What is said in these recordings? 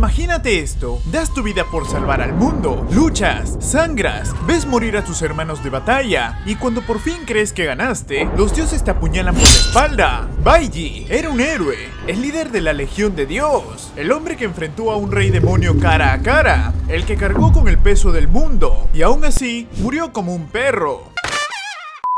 Imagínate esto, das tu vida por salvar al mundo, luchas, sangras, ves morir a tus hermanos de batalla, y cuando por fin crees que ganaste, los dioses te apuñalan por la espalda. Baiji era un héroe, el líder de la Legión de Dios, el hombre que enfrentó a un rey demonio cara a cara, el que cargó con el peso del mundo, y aún así, murió como un perro.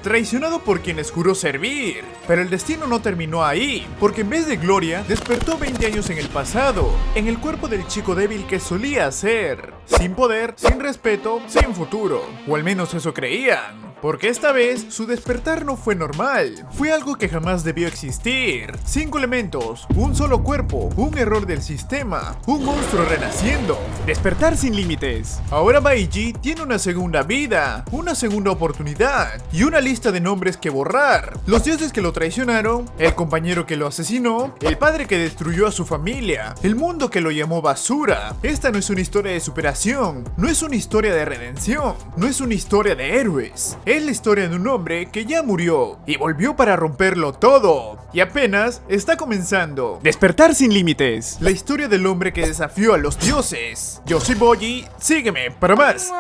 Traicionado por quienes juró servir. Pero el destino no terminó ahí, porque en vez de gloria, despertó 20 años en el pasado, en el cuerpo del chico débil que solía ser. Sin poder, sin respeto, sin futuro. O al menos eso creían. Porque esta vez, su despertar no fue normal. Fue algo que jamás debió existir. 5 elementos, un solo cuerpo, un error del sistema, un monstruo renaciendo. Despertar sin límites. Ahora Baiji tiene una segunda vida, una segunda oportunidad y una lista de nombres que borrar. Los dioses que lo traicionaron, el compañero que lo asesinó, el padre que destruyó a su familia, el mundo que lo llamó basura. Esta no es una historia de superación, no es una historia de redención, no es una historia de héroes. Es la historia de un hombre que ya murió y volvió para romperlo todo. Y apenas está comenzando. Despertar sin límites. La historia del hombre que desafió a los dioses. Yo soy Boji, sígueme para más.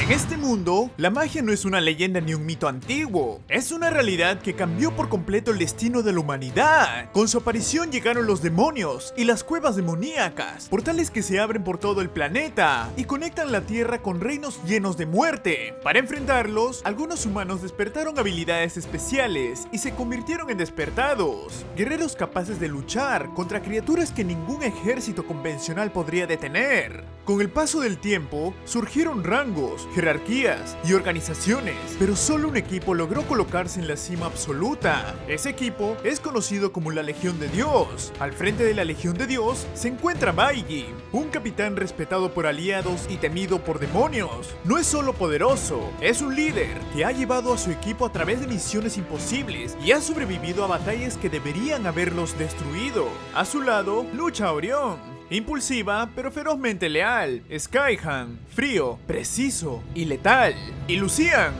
En este mundo, la magia no es una leyenda ni un mito antiguo. Es una realidad que cambió por completo el destino de la humanidad. Con su aparición llegaron los demonios y las cuevas demoníacas, portales que se abren por todo el planeta y conectan la tierra con reinos llenos de muerte. Para enfrentarlos, algunos humanos despertaron habilidades especiales y se convirtieron en despertados. Guerreros capaces de luchar contra criaturas que ningún ejército convencional podría detener. Con el paso del tiempo, surgieron rangos, jerarquías y organizaciones, pero solo un equipo logró colocarse en la cima absoluta. Ese equipo es conocido como la Legión de Dios. Al frente de la Legión de Dios se encuentra Baiji, un capitán respetado por aliados y temido por demonios. No es solo poderoso, es un líder que ha llevado a su equipo a través de misiones imposibles y ha sobrevivido a batallas que deberían haberlos destruido. A su lado lucha Orión, impulsiva pero ferozmente leal, Skyhan, frío, preciso y letal, y Lucian,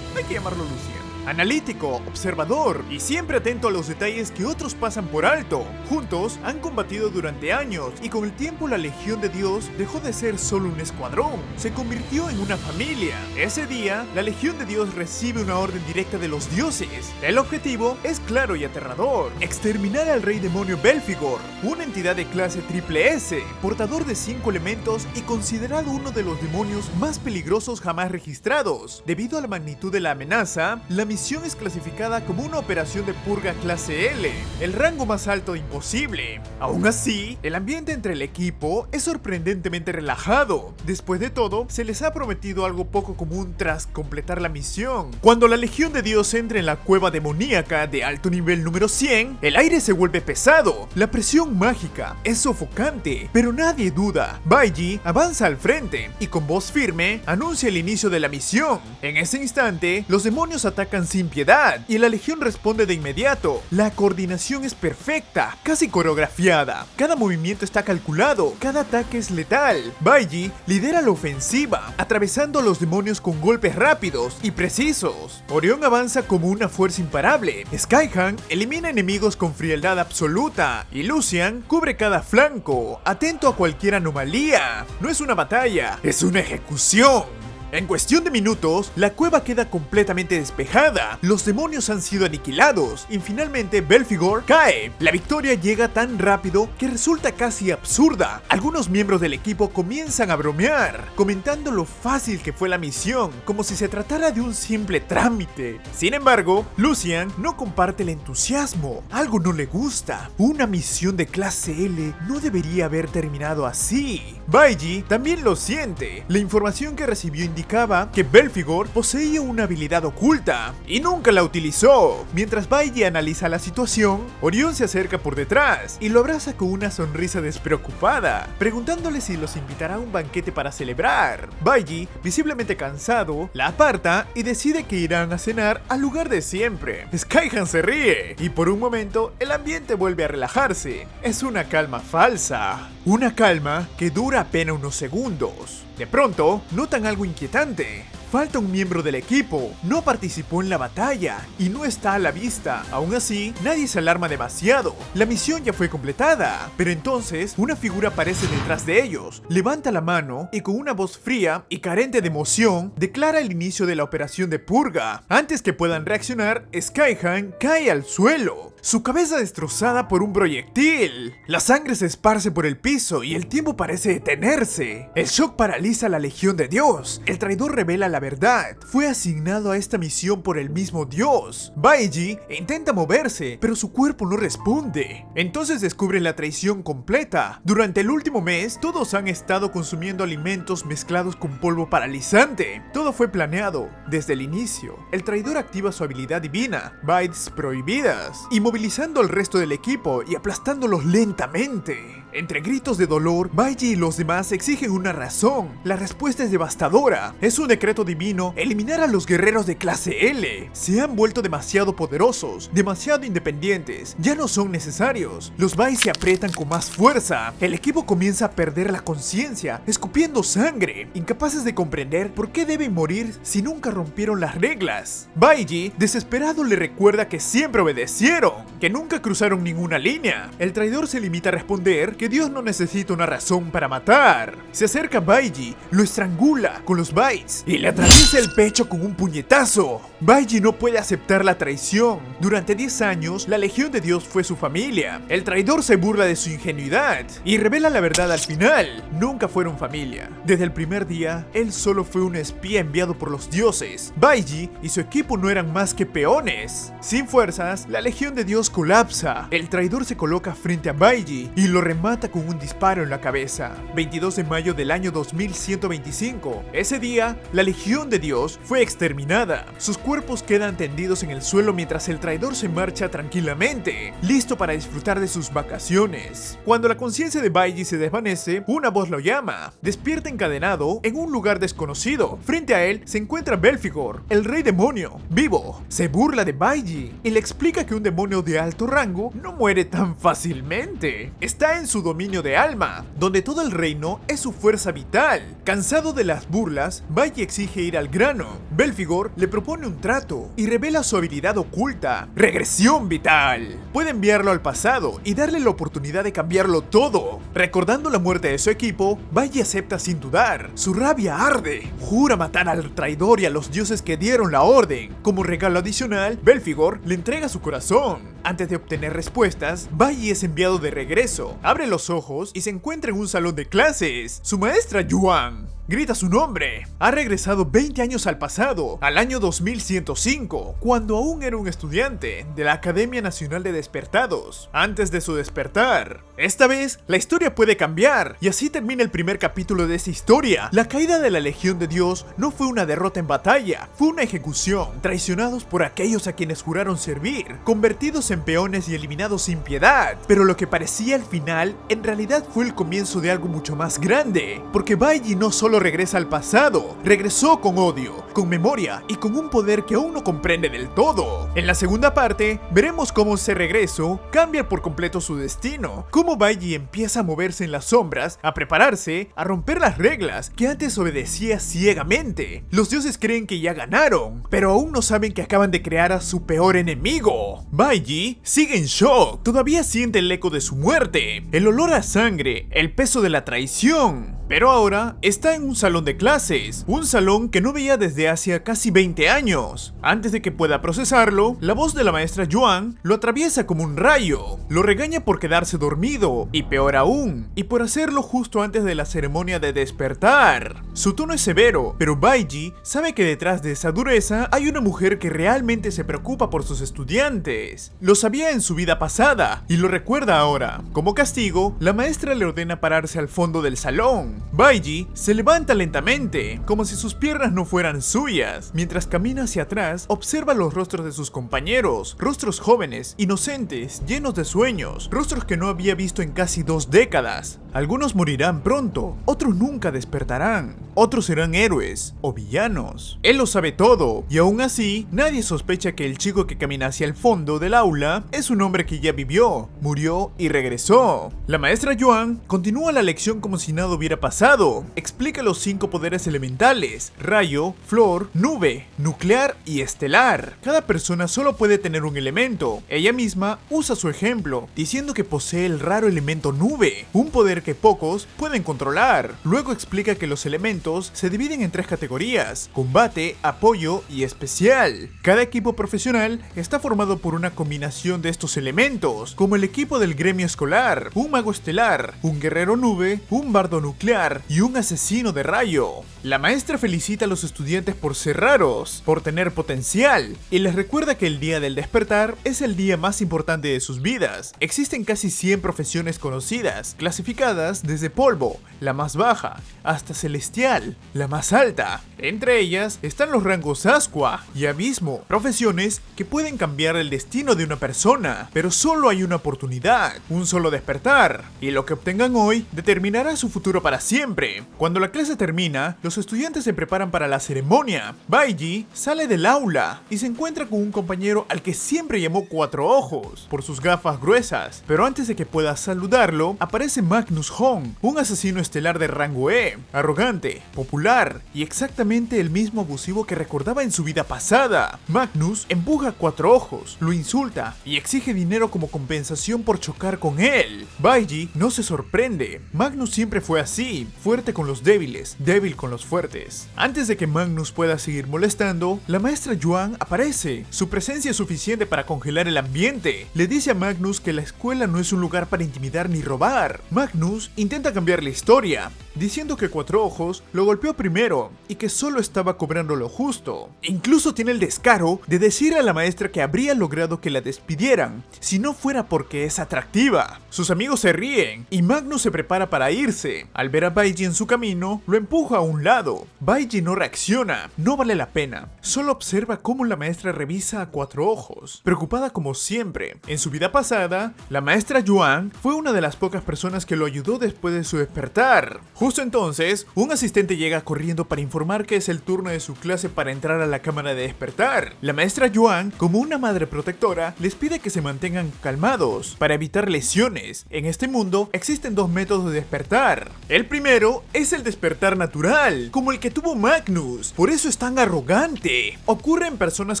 hay que llamarlo Lucian, analítico, observador y siempre atento a los detalles que otros pasan por alto. Juntos han combatido durante años y con el tiempo la Legión de Dios dejó de ser solo un escuadrón, se convirtió en una familia. Ese día, la Legión de Dios recibe una orden directa de los dioses. El objetivo es claro y aterrador: exterminar al rey demonio Belphegor, una entidad de clase triple S, portador de 5 elementos y considerado uno de los demonios más peligrosos jamás registrados. Debido a la magnitud de la amenaza, la misión es clasificada como una operación de purga clase L, el rango más alto de imposible. Aún así, el ambiente entre el equipo es sorprendentemente relajado. Después de todo, se les ha prometido algo poco común tras completar la misión. Cuando la Legión de Dios entra en la cueva demoníaca de alto nivel número 100, el aire se vuelve pesado, la presión mágica es sofocante, pero nadie duda. Baiji avanza al frente y con voz firme anuncia el inicio de la misión. En ese instante, los demonios atacan sin piedad y la Legión responde de inmediato. La coordinación es perfecta, casi coreografiada. Cada movimiento está calculado, cada ataque es letal. Baiji lidera la ofensiva, atravesando a los demonios con golpes rápidos y precisos. Orión avanza como una fuerza imparable. Skyhan elimina enemigos con frialdad absoluta y Lucian cubre cada flanco, atento a cualquier anomalía. No es una batalla, es una ejecución. En cuestión de minutos, la cueva queda completamente despejada, los demonios han sido aniquilados y finalmente Belphegor cae. La victoria llega tan rápido que resulta casi absurda. Algunos miembros del equipo comienzan a bromear, comentando lo fácil que fue la misión, como si se tratara de un simple trámite. Sin embargo, Lucian no comparte el entusiasmo, algo no le gusta. Una misión de clase L no debería haber terminado así. Baiji también lo siente. La información que recibió indicaba que Belphegor poseía una habilidad oculta y nunca la utilizó. Mientras Baiji analiza la situación, Orión se acerca por detrás y lo abraza con una sonrisa despreocupada, preguntándole si los invitará a un banquete para celebrar. Baiji, visiblemente cansado, la aparta y decide que irán a cenar al lugar de siempre. Skyhan se ríe y por un momento el ambiente vuelve a relajarse. Es una calma falsa, una calma que dura apenas unos segundos. De pronto, notan algo inquietante. falta un miembro del equipo, no participó en la batalla y no está a la vista. Aún así, nadie se alarma demasiado. La misión ya fue completada. Pero entonces, una figura aparece detrás de ellos, levanta la mano y con una voz fría y carente de emoción, declara el inicio de la operación de purga. Antes que puedan reaccionar, Skyhan cae al suelo, su cabeza destrozada por un proyectil. La sangre se esparce por el piso y el tiempo parece detenerse. El shock paraliza a la Legión de Dios. El traidor revela la verdad. Fue asignado a esta misión por el mismo Dios. Baiji intenta moverse, pero su cuerpo no responde. Entonces descubren la traición completa. Durante el último mes, todos han estado consumiendo alimentos mezclados con polvo paralizante. Todo fue planeado desde el inicio. El traidor activa su habilidad divina, Bites Prohibidas, y movilizando al resto del equipo y aplastándolos lentamente. Entre gritos de dolor, Baiji y los demás exigen una razón. La respuesta es devastadora. Es un decreto divino eliminar a los guerreros de clase L. Se han vuelto demasiado poderosos, demasiado independientes. Ya no son necesarios. Los Bai se aprietan con más fuerza. El equipo comienza a perder la conciencia, escupiendo sangre, incapaces de comprender por qué deben morir si nunca rompieron las reglas. Baiji, desesperado, le recuerda que siempre obedecieron, que nunca cruzaron ninguna línea. El traidor se limita a responder que Dios no necesita una razón para matar. Se acerca a Baiji, lo estrangula con los Bites y le atraviesa el pecho con un puñetazo. Baiji no puede aceptar la traición. Durante 10 años, la Legión de Dios fue su familia. El traidor se burla de su ingenuidad y revela la verdad al final. Nunca fueron familia. Desde el primer día, él solo fue un espía enviado por los dioses. Baiji y su equipo no eran más que peones. Sin fuerzas, la Legión de Dios colapsa. El traidor se coloca frente a Baiji y lo remata con un disparo en la cabeza. 22 de mayo del año 2125. Ese día, la Legión de Dios fue exterminada. Sus cuerpos quedan tendidos en el suelo mientras el traidor se marcha tranquilamente, listo para disfrutar de sus vacaciones. Cuando la conciencia de Baiji se desvanece, una voz lo llama. Despierta encadenado en un lugar desconocido. Frente a él se encuentra Belphegor, el rey demonio, vivo. Se burla de Baiji y le explica que un demonio de alto rango no muere tan fácilmente. Está en su dominio de alma, donde todo el reino es su fuerza vital. Cansado de las burlas, Baiji exige ir al grano. Belphegor le propone un trato y revela su habilidad oculta, regresión vital. Puede enviarlo al pasado y darle la oportunidad de cambiarlo todo. Recordando la muerte de su equipo, Baiji acepta sin dudar. Su rabia arde. Jura matar al traidor y a los dioses que dieron la orden. Como regalo adicional, Belphegor le entrega su corazón. Antes de obtener respuestas, Baiji es enviado de regreso. Abre los ojos y se encuentra en un salón de clases. Su maestra Yuan grita su nombre. Ha regresado 20 años al pasado, al año 2105, cuando aún era un estudiante de la Academia Nacional de Despertados, antes de su despertar. Esta vez, la historia puede cambiar, y así termina el primer capítulo de esta historia. La caída de la Legión de Dios no fue una derrota en batalla, fue una ejecución, traicionados por aquellos a quienes juraron servir, convertidos en peones y eliminados sin piedad. Pero lo que parecía el final, en realidad fue el comienzo de algo mucho más grande, porque Baiji no solo regresa al pasado, regresó con odio, con memoria y con un poder que aún no comprende del todo. En la segunda parte, veremos cómo ese regreso cambia por completo su destino, cómo Baiji empieza a moverse en las sombras, a prepararse, a romper las reglas que antes obedecía ciegamente. Los dioses creen que ya ganaron, pero aún no saben que acaban de crear a su peor enemigo. Baiji sigue en shock, todavía siente el eco de su muerte, el olor a sangre, el peso de la traición. Pero ahora está en un salón de clases, un salón que no veía desde hacía casi 20 años. Antes de que pueda procesarlo, la voz de la maestra Yuan lo atraviesa como un rayo. Lo regaña por quedarse dormido, y peor aún, y por hacerlo justo antes de la ceremonia de despertar. Su tono es severo, pero Baiji sabe que detrás de esa dureza hay una mujer que realmente se preocupa por sus estudiantes. Lo sabía en su vida pasada, y lo recuerda ahora. Como castigo, la maestra le ordena pararse al fondo del salón. Baiji se levanta lentamente, como si sus piernas no fueran suyas. Mientras camina hacia atrás, observa los rostros de sus compañeros, rostros jóvenes, inocentes, llenos de sueños, rostros que no había visto en casi 2 décadas. Algunos morirán pronto, otros nunca despertarán, otros serán héroes o villanos. Él lo sabe todo, y aún así, nadie sospecha que el chico que camina hacia el fondo del aula es un hombre que ya vivió, murió y regresó. La maestra Yuan continúa la lección como si nada hubiera pasado. Explica los 5 poderes elementales: rayo, flor, nube, nuclear y estelar. Cada persona solo puede tener un elemento. Ella misma usa su ejemplo, diciendo que posee el raro elemento nube, un poder que pocos pueden controlar. Luego explica que los elementos se dividen en 3 categorías: combate, apoyo y especial. Cada equipo profesional está formado por una combinación de estos elementos, como el equipo del gremio escolar, un mago estelar, un guerrero nube, un bardo nuclear y un asesino de rayo. La maestra felicita a los estudiantes por ser raros, por tener potencial, y les recuerda que el día del despertar es el día más importante de sus vidas. Existen casi 100 profesiones conocidas, clasificadas desde polvo, la más baja, hasta celestial, la más alta. Entre ellas están los rangos Ascua y Abismo, profesiones que pueden cambiar el destino de una persona, pero solo hay una oportunidad, un solo despertar, y lo que obtengan hoy determinará su futuro para siempre. Cuando la clase termina, los estudiantes se preparan para la ceremonia. Baiji sale del aula y se encuentra con un compañero al que siempre llamó Cuatro Ojos, por sus gafas gruesas, pero antes de que pueda saludarlo, aparece Magnus Hong, un asesino estelar de rango E, arrogante, popular y exactamente el mismo abusivo que recordaba en su vida pasada. Magnus empuja a Cuatro Ojos, lo insulta y exige dinero como compensación por chocar con él. Baiji no se sorprende. Magnus siempre fue así, fuerte con los débiles, débil con los fuertes. Antes de que Magnus pueda seguir molestando, la maestra Yuan aparece. Su presencia es suficiente para congelar el ambiente. Le dice a Magnus que la escuela no es un lugar para intimidar ni robar. Magnus intenta cambiar la historia, diciendo que Cuatro Ojos lo golpeó primero y que solo estaba cobrando lo justo. Incluso tiene el descaro de decir a la maestra que habría logrado que la despidieran si no fuera porque es atractiva. Sus amigos se ríen y Magnus se prepara para irse. Al ver a Baiji en su camino, lo empuja a un lado. Baiji no reacciona, no vale la pena. Solo observa cómo la maestra revisa a Cuatro Ojos, preocupada como siempre. En su vida pasada, la maestra Yuan fue una de las pocas personas que lo ayudó después de su despertar. Justo entonces, un asistente llega corriendo para informar que es el turno de su clase para entrar a la cámara de despertar. La maestra Yuan, como una madre protectora, les pide que se mantengan calmados para evitar lesiones. En este mundo existen 2 métodos de despertar. El primero es el despertar natural, como el que tuvo Magnus, por eso es tan arrogante. Ocurre en personas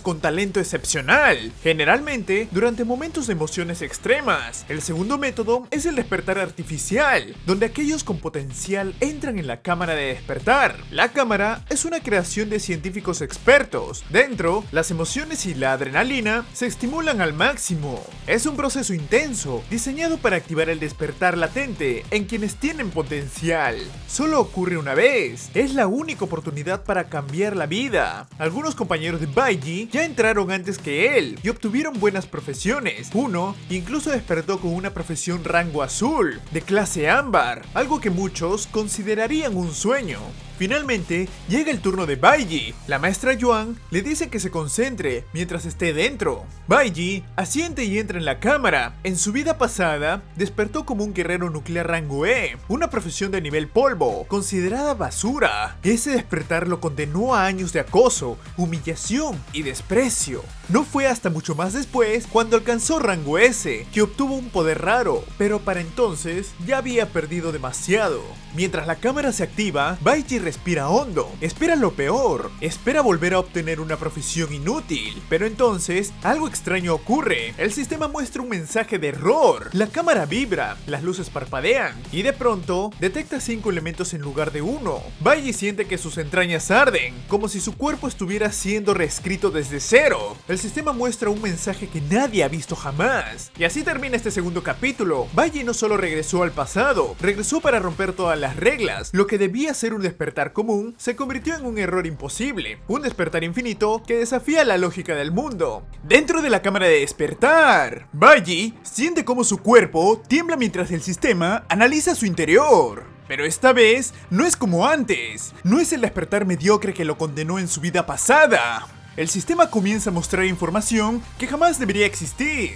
con talento excepcional, generalmente durante momentos de emociones extremas. El segundo método es el despertar artificial, donde aquellos con potencial entran en la cámara de despertar. La cámara es una creación de científicos expertos. Dentro, las emociones y la adrenalina se estimulan al máximo. Es un proceso intenso, diseñado para activar el despertar latente en quienes tienen potencial. Solo ocurre una vez, es la única oportunidad para cambiar la vida. Algunos compañeros de Baiji ya entraron antes que él y obtuvieron buenas profesiones. Uno incluso despertó con una profesión rango azul, de clase ámbar, algo que muchos considerarían un sueño. Finalmente, llega el turno de Baiji. La maestra Yuan le dice que se concentre mientras esté dentro. Baiji asiente y entra en la cámara. En su vida pasada, despertó como un guerrero nuclear rango E, una profesión de nivel polvo, considerada basura. Ese despertar lo condenó a años de acoso, humillación y desprecio. No fue hasta mucho más después cuando alcanzó rango S, que obtuvo un poder raro, pero para entonces ya había perdido demasiado. Mientras la cámara se activa, Baiji respira hondo, espera lo peor, espera volver a obtener una profesión inútil, pero entonces algo extraño ocurre. El sistema muestra un mensaje de error, la cámara vibra, las luces parpadean y de pronto detecta 5 elementos en lugar de 1. Baiji siente que sus entrañas arden, como si su cuerpo estuviera siendo reescrito desde cero. El sistema muestra un mensaje que nadie ha visto jamás. Y así termina este segundo capítulo. Baiji no solo regresó al pasado, regresó para romper todas las reglas. Lo que debía ser un despertar común se convirtió en un error imposible, un despertar infinito que desafía la lógica del mundo. Dentro de la cámara de despertar, Baiji siente cómo su cuerpo tiembla mientras el sistema analiza su interior. Pero esta vez no es como antes, no es el despertar mediocre que lo condenó en su vida pasada. El sistema comienza a mostrar información que jamás debería existir.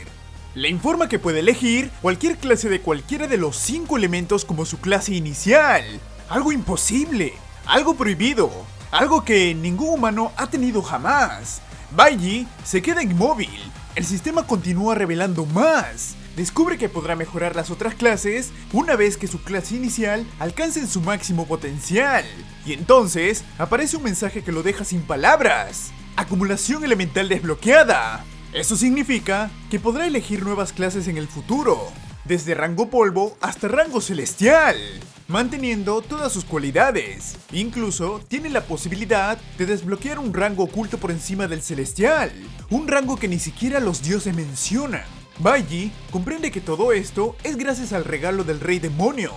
Le informa que puede elegir cualquier clase de cualquiera de los 5 elementos como su clase inicial. Algo imposible, algo prohibido, algo que ningún humano ha tenido jamás. Baiji se queda inmóvil. El sistema continúa revelando más. descubre que podrá mejorar las otras clases una vez que su clase inicial alcance su máximo potencial. Y entonces aparece un mensaje que lo deja sin palabras. Acumulación elemental desbloqueada. Eso significa que podrá elegir nuevas clases en el futuro, desde rango polvo hasta rango celestial, manteniendo todas sus cualidades. Incluso tiene la posibilidad de desbloquear un rango oculto por encima del celestial, un rango que ni siquiera los dioses mencionan. Baiji comprende que todo esto es gracias al regalo del Rey Demonio,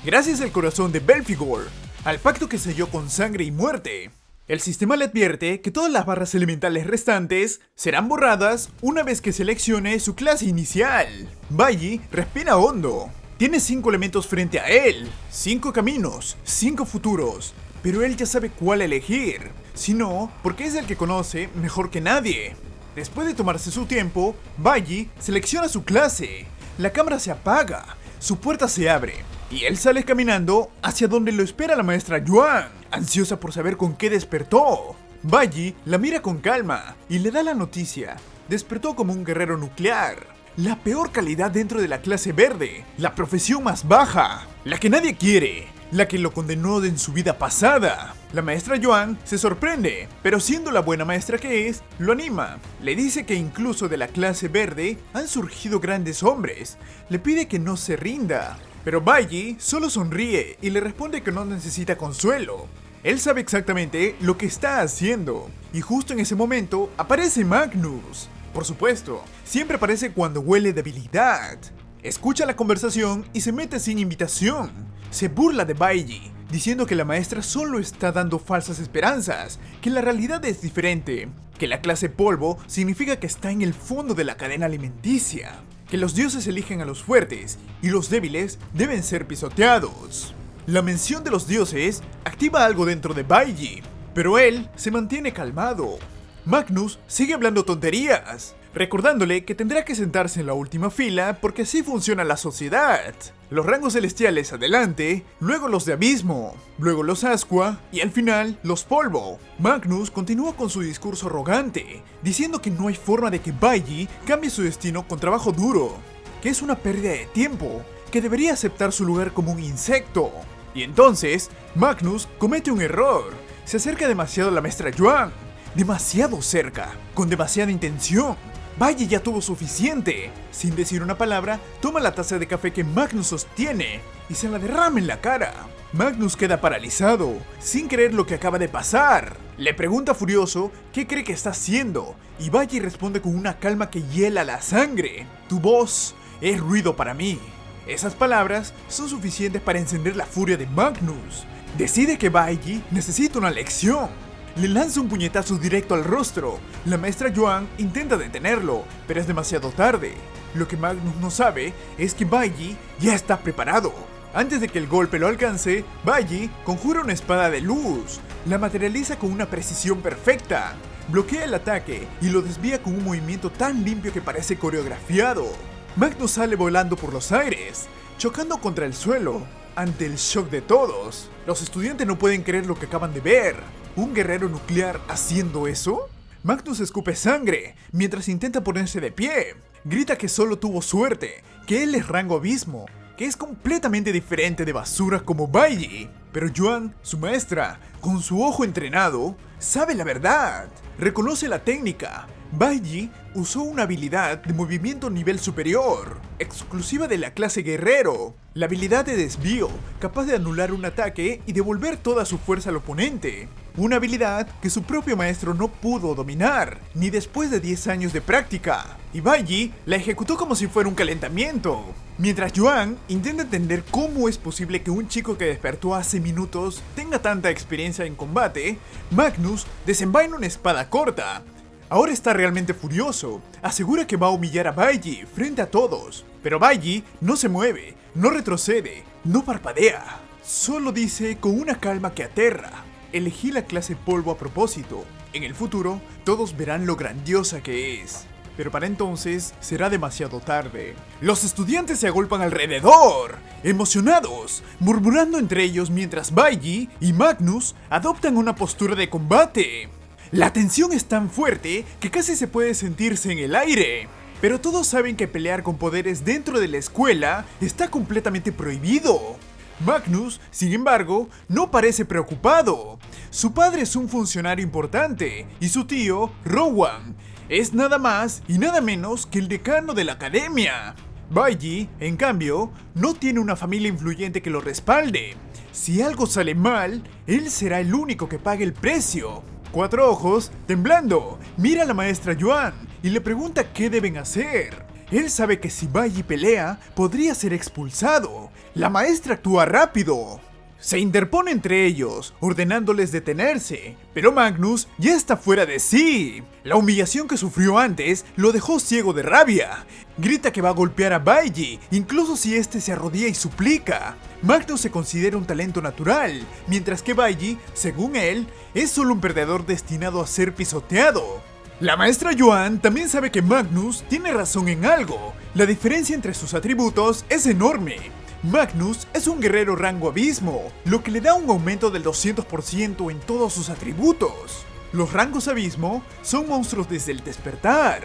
gracias al corazón de Belphegor, al pacto que selló con sangre y muerte. El sistema le advierte que todas las barras elementales restantes serán borradas una vez que seleccione su clase inicial. Baiji respira hondo. Tiene 5 elementos frente a él, 5 caminos, 5 futuros, pero él ya sabe cuál elegir, si no, porque es el que conoce mejor que nadie. Después de tomarse su tiempo, Baiji selecciona su clase, la cámara se apaga, su puerta se abre, y él sale caminando hacia donde lo espera la maestra Yuan, ansiosa por saber con qué despertó. Baiji la mira con calma y le da la noticia. Despertó como un guerrero nuclear. La peor calidad dentro de la clase verde, la profesión más baja, la que nadie quiere, la que lo condenó en su vida pasada. La maestra Yuan se sorprende, pero siendo la buena maestra que es, lo anima. Le dice que incluso de la clase verde han surgido grandes hombres. Le pide que no se rinda, pero Baiji solo sonríe y le responde que no necesita consuelo. Él sabe exactamente lo que está haciendo, y justo en ese momento aparece Magnus. Por supuesto, siempre aparece cuando huele debilidad. Escucha la conversación y se mete sin invitación. Se burla de Baiji, diciendo que la maestra solo está dando falsas esperanzas, que la realidad es diferente, que la clase polvo significa que está en el fondo de la cadena alimenticia, que los dioses eligen a los fuertes y los débiles deben ser pisoteados. La mención de los dioses activa algo dentro de Baiji, pero él se mantiene calmado. Magnus sigue hablando tonterías, recordándole que tendrá que sentarse en la última fila porque así funciona la sociedad. Los rangos celestiales adelante, luego los de abismo, luego los ascua y al final los polvo. Magnus continúa con su discurso arrogante, diciendo que no hay forma de que Baiji cambie su destino con trabajo duro, que es una pérdida de tiempo, que debería aceptar su lugar como un insecto. Y entonces, Magnus comete un error, se acerca demasiado a la maestra Yuan, demasiado cerca, con demasiada intención. Baiji ya tuvo suficiente. Sin decir una palabra, toma la taza de café que Magnus sostiene y se la derrama en la cara. Magnus queda paralizado, sin creer lo que acaba de pasar. Le pregunta furioso qué cree que está haciendo, y Baiji responde con una calma que hiela la sangre. Tu voz es ruido para mí. Esas palabras son suficientes para encender la furia de Magnus. Decide que Baiji necesita una lección. Le lanza un puñetazo directo al rostro. La maestra Yuan intenta detenerlo, pero es demasiado tarde. Lo que Magnus no sabe es que Baiji ya está preparado. Antes de que el golpe lo alcance, Baiji conjura una espada de luz. La materializa con una precisión perfecta. Bloquea el ataque y lo desvía con un movimiento tan limpio que parece coreografiado. Magnus sale volando por los aires, chocando contra el suelo. Ante el shock de todos, los estudiantes no pueden creer lo que acaban de ver. ¿Un guerrero nuclear haciendo eso? Magnus escupe sangre mientras intenta ponerse de pie. Grita que solo tuvo suerte, que él es rango abismo, que es completamente diferente de basuras como Baiji. Pero Yuan, su maestra, con su ojo entrenado, sabe la verdad. Reconoce la técnica. Baiji usó una habilidad de movimiento nivel superior, exclusiva de la clase guerrero. La habilidad de desvío, capaz de anular un ataque y devolver toda su fuerza al oponente. Una habilidad que su propio maestro no pudo dominar, ni después de 10 años de práctica. Y Baiji la ejecutó como si fuera un calentamiento. Mientras Yuan intenta entender cómo es posible que un chico que despertó hace minutos tenga tanta experiencia en combate, Magnus desenvaina una espada corta. Ahora está realmente furioso, asegura que va a humillar a Baiji frente a todos. Pero Baiji no se mueve, no retrocede, no parpadea. Solo dice con una calma que aterra: elegí la clase polvo a propósito. En el futuro, todos verán lo grandiosa que es. Pero para entonces, será demasiado tarde. Los estudiantes se agolpan alrededor, emocionados, murmurando entre ellos mientras Baiji y Magnus adoptan una postura de combate. La tensión es tan fuerte que casi se puede sentirse en el aire. Pero todos saben que pelear con poderes dentro de la escuela está completamente prohibido. Magnus, sin embargo, no parece preocupado. Su padre es un funcionario importante y su tío, Rowan, es nada más y nada menos que el decano de la academia. Baiji, en cambio, no tiene una familia influyente que lo respalde. Si algo sale mal, él será el único que pague el precio. Cuatro Ojos, temblando, mira a la maestra Yuan y le pregunta qué deben hacer. Él sabe que si Baiji pelea, podría ser expulsado. La maestra actúa rápido. Se interpone entre ellos, ordenándoles detenerse, pero Magnus ya está fuera de sí. La humillación que sufrió antes lo dejó ciego de rabia. Grita que va a golpear a Baiji, incluso si este se arrodilla y suplica. Magnus se considera un talento natural, mientras que Baiji, según él, es solo un perdedor destinado a ser pisoteado. La maestra Yuan también sabe que Magnus tiene razón en algo. La diferencia entre sus atributos es enorme. Magnus es un guerrero rango abismo, lo que le da un aumento del 200% en todos sus atributos. Los rangos abismo son monstruos desde el despertar.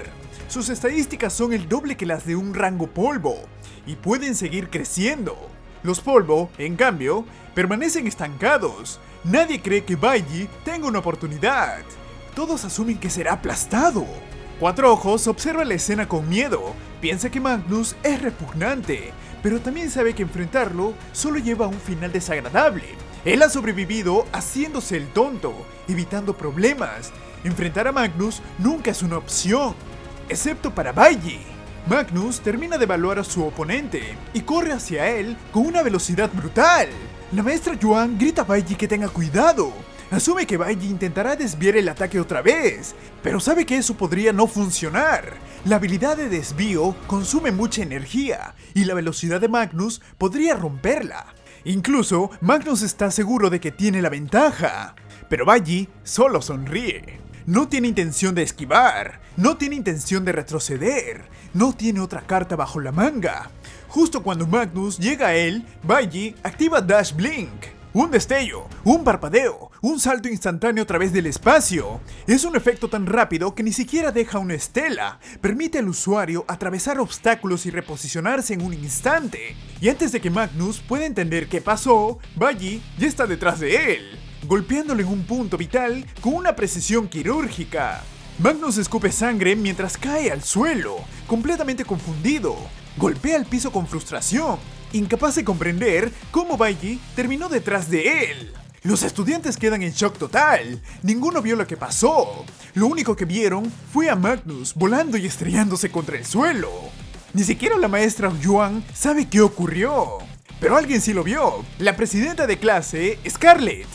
Sus estadísticas son el doble que las de un rango polvo, y pueden seguir creciendo. Los polvo, en cambio, permanecen estancados. Nadie cree que Baiji tenga una oportunidad. Todos asumen que será aplastado. Cuatro Ojos observa la escena con miedo, piensa que Magnus es repugnante, pero también sabe que enfrentarlo solo lleva a un final desagradable. Él ha sobrevivido haciéndose el tonto, evitando problemas. Enfrentar a Magnus nunca es una opción, excepto para Baiji. Magnus termina de evaluar a su oponente y corre hacia él con una velocidad brutal. La maestra Yuan grita a Baiji que tenga cuidado. Asume que Baiji intentará desviar el ataque otra vez, pero sabe que eso podría no funcionar. La habilidad de desvío consume mucha energía y la velocidad de Magnus podría romperla. Incluso Magnus está seguro de que tiene la ventaja, pero Baiji solo sonríe. No tiene intención de esquivar, no tiene intención de retroceder, no tiene otra carta bajo la manga. Justo cuando Magnus llega a él, Baiji activa Dash Blink. Un destello, un parpadeo, un salto instantáneo a través del espacio. Es un efecto tan rápido que ni siquiera deja una estela. Permite al usuario atravesar obstáculos y reposicionarse en un instante. Y antes de que Magnus pueda entender qué pasó, Baiji ya está detrás de él, golpeándolo en un punto vital con una precisión quirúrgica. Magnus escupe sangre mientras cae al suelo, completamente confundido. Golpea el piso con frustración, incapaz de comprender cómo Baiji terminó detrás de él. Los estudiantes quedan en shock total. Ninguno vio lo que pasó. Lo único que vieron fue a Magnus volando y estrellándose contra el suelo. Ni siquiera la maestra Yuan sabe qué ocurrió. Pero alguien sí lo vio. La presidenta de clase, Scarlett,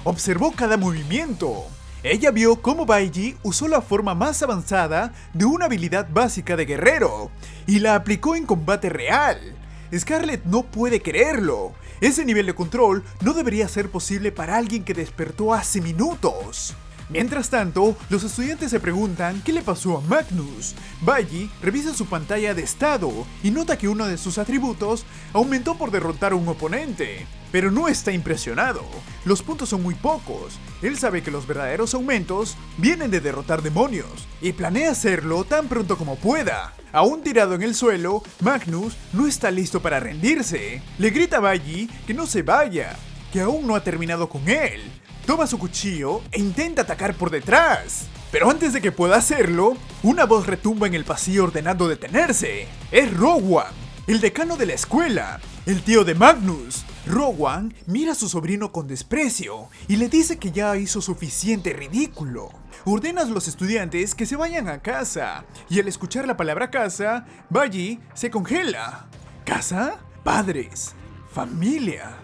observó cada movimiento. Ella vio cómo Baiji usó la forma más avanzada de una habilidad básica de guerrero y la aplicó en combate real. Scarlett no puede creerlo. Ese nivel de control no debería ser posible para alguien que despertó hace minutos. Mientras tanto, los estudiantes se preguntan qué le pasó a Magnus. Baiji revisa su pantalla de estado y nota que uno de sus atributos aumentó por derrotar a un oponente. Pero no está impresionado. Los puntos son muy pocos. Él sabe que los verdaderos aumentos vienen de derrotar demonios y planea hacerlo tan pronto como pueda. Aún tirado en el suelo, Magnus no está listo para rendirse. Le grita a Baiji que no se vaya, que aún no ha terminado con él. Toma su cuchillo e intenta atacar por detrás. Pero antes de que pueda hacerlo, una voz retumba en el pasillo ordenando detenerse. Es Rowan, el decano de la escuela, el tío de Magnus. Rowan mira a su sobrino con desprecio y le dice que ya hizo suficiente ridículo. Ordena a los estudiantes que se vayan a casa, y al escuchar la palabra casa, Baiji se congela. ¿Casa? Padres, familia.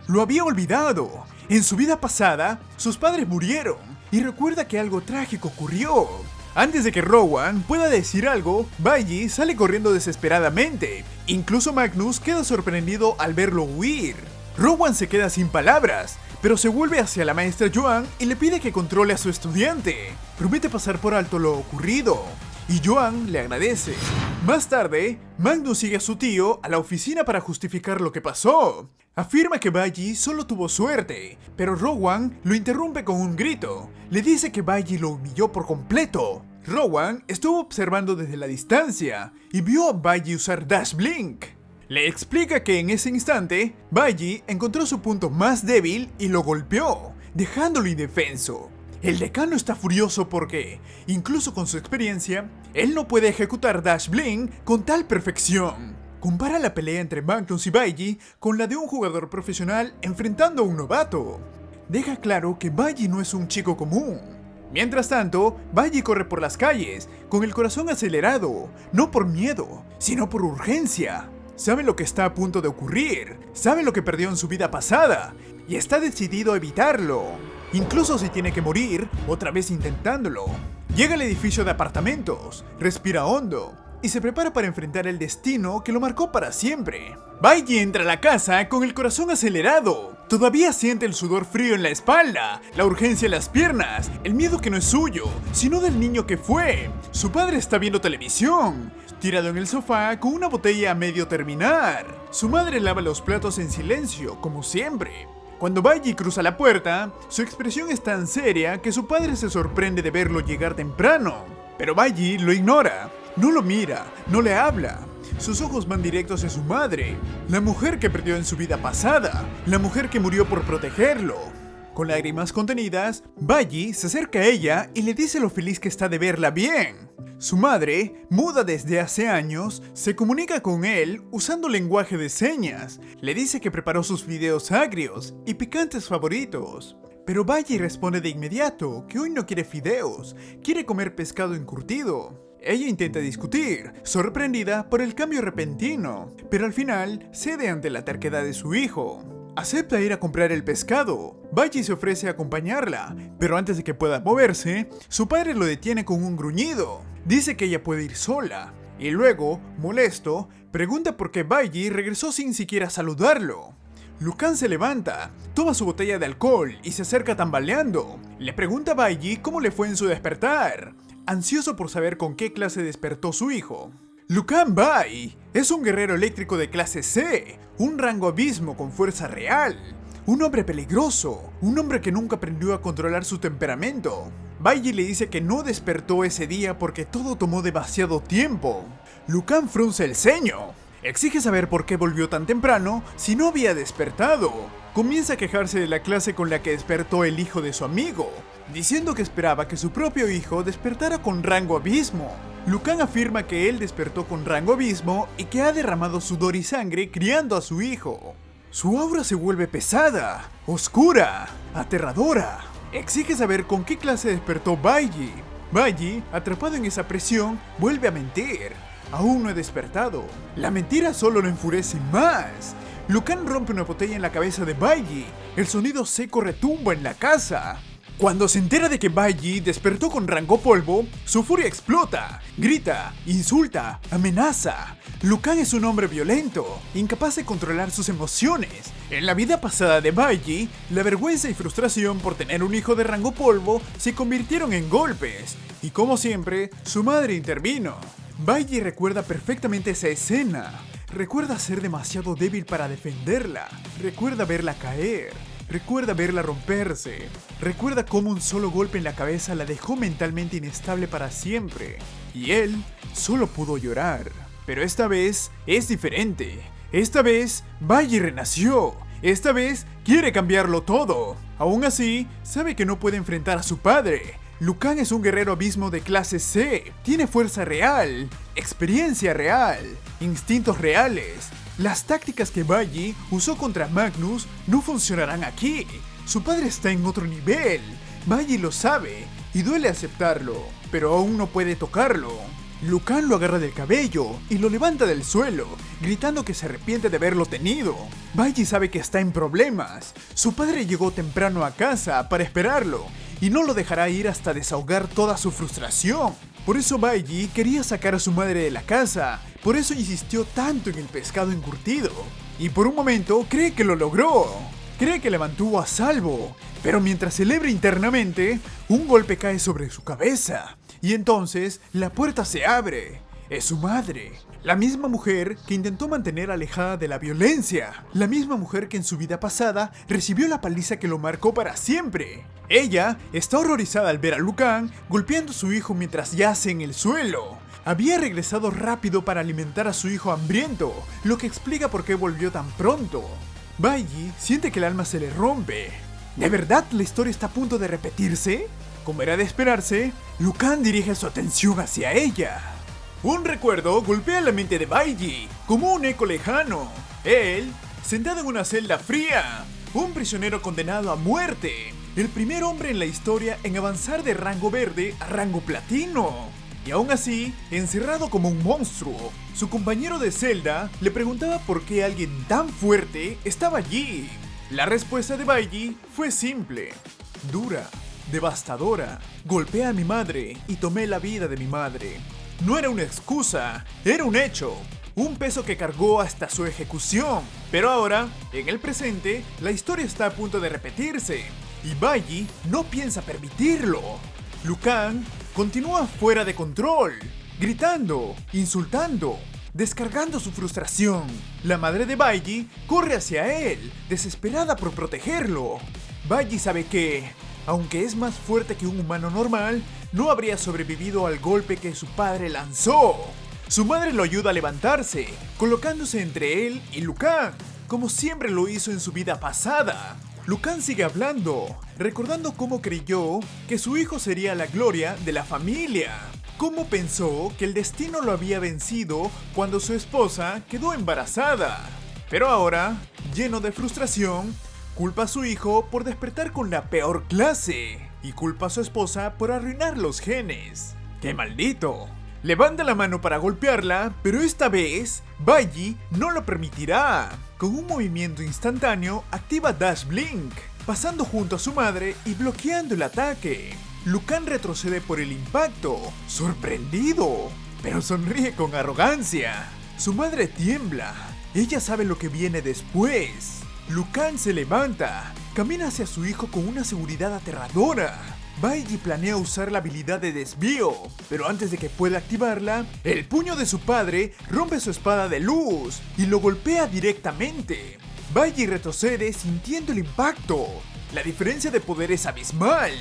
Lo había olvidado. En su vida pasada, sus padres murieron y recuerda que algo trágico ocurrió. Antes de que Rowan pueda decir algo, Baiji sale corriendo desesperadamente. Incluso Magnus queda sorprendido al verlo huir. Rowan se queda sin palabras, pero se vuelve hacia la maestra Yuan y le pide que controle a su estudiante. Promete pasar por alto lo ocurrido, y Yuan le agradece. Más tarde, Magnus sigue a su tío a la oficina para justificar lo que pasó. Afirma que Baiji solo tuvo suerte, pero Rowan lo interrumpe con un grito. Le dice que Baiji lo humilló por completo. Rowan estuvo observando desde la distancia y vio a Bailey usar Dash Blink. Le explica que en ese instante, Bailey encontró su punto más débil y lo golpeó, dejándolo indefenso. El decano está furioso porque, incluso con su experiencia, él no puede ejecutar Dash Blink con tal perfección. Compara la pelea entre Magnus y Bailey con la de un jugador profesional enfrentando a un novato. Deja claro que Bailey no es un chico común. Mientras tanto, Bailey corre por las calles, con el corazón acelerado, no por miedo, sino por urgencia. Sabe lo que está a punto de ocurrir, sabe lo que perdió en su vida pasada, y está decidido a evitarlo. Incluso si tiene que morir, otra vez intentándolo. Llega al edificio de apartamentos, respira hondo, y se prepara para enfrentar el destino que lo marcó para siempre. Bailey entra a la casa con el corazón acelerado. Todavía siente el sudor frío en la espalda, la urgencia en las piernas, el miedo que no es suyo, sino del niño que fue. Su padre está viendo televisión, tirado en el sofá con una botella a medio terminar. Su madre lava los platos en silencio, como siempre. Cuando Bailey cruza la puerta, su expresión es tan seria que su padre se sorprende de verlo llegar temprano. Pero Bailey lo ignora, no lo mira, no le habla. Sus ojos van directos a su madre, la mujer que perdió en su vida pasada, la mujer que murió por protegerlo. Con lágrimas contenidas, Bailey se acerca a ella y le dice lo feliz que está de verla bien. Su madre, muda desde hace años, se comunica con él usando lenguaje de señas. Le dice que preparó sus videos agrios y picantes favoritos. Pero Bailey responde de inmediato que hoy no quiere fideos, quiere comer pescado encurtido. Ella intenta discutir, sorprendida por el cambio repentino, pero al final cede ante la terquedad de su hijo. Acepta ir a comprar el pescado. Bailey se ofrece a acompañarla, pero antes de que pueda moverse, su padre lo detiene con un gruñido. Dice que ella puede ir sola, y luego, molesto, pregunta por qué Bailey regresó sin siquiera saludarlo. Lucan se levanta, toma su botella de alcohol y se acerca tambaleando. Le pregunta a Bailey cómo le fue en su despertar, ansioso por saber con qué clase despertó su hijo. Lucan Bai es un guerrero eléctrico de clase C, un rango abismo con fuerza real. Un hombre peligroso, un hombre que nunca aprendió a controlar su temperamento. Bailey le dice que no despertó ese día porque todo tomó demasiado tiempo. Lucan frunce el ceño. Exige saber por qué volvió tan temprano si no había despertado. Comienza a quejarse de la clase con la que despertó el hijo de su amigo, diciendo que esperaba que su propio hijo despertara con rango abismo. Lucan afirma que él despertó con rango abismo y que ha derramado sudor y sangre criando a su hijo. Su aura se vuelve pesada, oscura, aterradora. Exige saber con qué clase despertó Bailey. Bailey, atrapado en esa presión, vuelve a mentir. Aún no he despertado. La mentira solo lo enfurece más. Lucan rompe una botella en la cabeza de Bailey. El sonido seco retumba en la casa. Cuando se entera de que Bailey despertó con rango polvo, su furia explota. Grita, insulta, amenaza. Lucan es un hombre violento, incapaz de controlar sus emociones. En la vida pasada de Bailey, la vergüenza y frustración por tener un hijo de rango polvo se convirtieron en golpes. Y como siempre, su madre intervino. Bailey recuerda perfectamente esa escena. Recuerda ser demasiado débil para defenderla. Recuerda verla caer. Recuerda verla romperse. Recuerda cómo un solo golpe en la cabeza la dejó mentalmente inestable para siempre. Y él solo pudo llorar. Pero esta vez es diferente. Esta vez Bailey renació. Esta vez quiere cambiarlo todo. Aún así, sabe que no puede enfrentar a su padre. Lucan es un guerrero abismo de clase C. Tiene fuerza real, experiencia real, instintos reales. Las tácticas que Bailey usó contra Magnus no funcionarán aquí. Su padre está en otro nivel. Bailey lo sabe y duele aceptarlo, pero aún no puede tocarlo. Lucan lo agarra del cabello y lo levanta del suelo, gritando que se arrepiente de haberlo tenido. Bailey sabe que está en problemas. Su padre llegó temprano a casa para esperarlo y no lo dejará ir hasta desahogar toda su frustración. Por eso Bailey quería sacar a su madre de la casa, por eso insistió tanto en el pescado encurtido. Y por un momento cree que lo logró, cree que la mantuvo a salvo, pero mientras celebra internamente, un golpe cae sobre su cabeza. Y entonces la puerta se abre. Es su madre. La misma mujer que intentó mantener alejada de la violencia. La misma mujer que en su vida pasada recibió la paliza que lo marcó para siempre. Ella está horrorizada al ver a Lucan golpeando a su hijo mientras yace en el suelo. Había regresado rápido para alimentar a su hijo hambriento, lo que explica por qué volvió tan pronto. Bailey siente que el alma se le rompe. ¿De verdad la historia está a punto de repetirse? Como era de esperarse, Lucan dirige su atención hacia ella. Un recuerdo golpea la mente de Bailey, como un eco lejano. Él, sentado en una celda fría, un prisionero condenado a muerte, el primer hombre en la historia en avanzar de rango verde a rango platino. Y aún así, encerrado como un monstruo, su compañero de celda le preguntaba por qué alguien tan fuerte estaba allí. La respuesta de Bailey fue simple, dura, devastadora. Golpeé a mi madre y tomé la vida de mi madre. No era una excusa, era un hecho. Un peso que cargó hasta su ejecución. Pero ahora, en el presente, la historia está a punto de repetirse. Y Bailey no piensa permitirlo. Lucan continúa fuera de control, gritando, insultando, descargando su frustración. La madre de Bailey corre hacia él, desesperada por protegerlo. Bailey sabe que, aunque es más fuerte que un humano normal, no habría sobrevivido al golpe que su padre lanzó. Su madre lo ayuda a levantarse, colocándose entre él y Lucan, como siempre lo hizo en su vida pasada. Lucan sigue hablando, recordando cómo creyó que su hijo sería la gloria de la familia. Cómo pensó que el destino lo había vencido cuando su esposa quedó embarazada. Pero ahora, lleno de frustración, culpa a su hijo por despertar con la peor clase y culpa a su esposa por arruinar los genes. ¡Qué maldito! Levanta la mano para golpearla, pero esta vez, Bailey no lo permitirá. Con un movimiento instantáneo, activa Dash Blink, pasando junto a su madre y bloqueando el ataque. Lucan retrocede por el impacto, sorprendido, pero sonríe con arrogancia. Su madre tiembla, ella sabe lo que viene después. Lucan se levanta, camina hacia su hijo con una seguridad aterradora. Bailey planea usar la habilidad de desvío, pero antes de que pueda activarla, el puño de su padre rompe su espada de luz y lo golpea directamente. Bailey retrocede sintiendo el impacto. La diferencia de poder es abismal.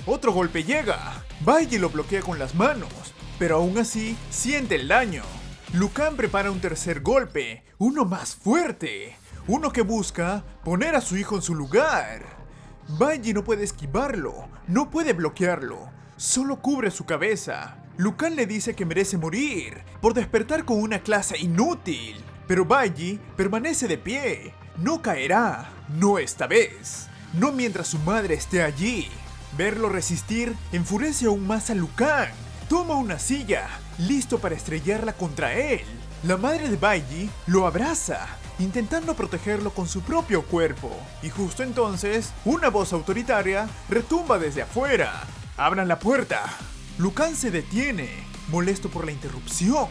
Otro golpe llega. Bailey lo bloquea con las manos, pero aún así siente el daño. Lucan prepara un tercer golpe, uno más fuerte, uno que busca poner a su hijo en su lugar. Bailey no puede esquivarlo, no puede bloquearlo, solo cubre su cabeza. Lucan le dice que merece morir por despertar con una clase inútil, pero Bailey permanece de pie. No caerá, no esta vez, no mientras su madre esté allí. Verlo resistir enfurece aún más a Lucan. Toma una silla, listo para estrellarla contra él. La madre de Bailey lo abraza, intentando protegerlo con su propio cuerpo. Y justo entonces, una voz autoritaria retumba desde afuera. ¡Abran la puerta! Lucan se detiene, molesto por la interrupción.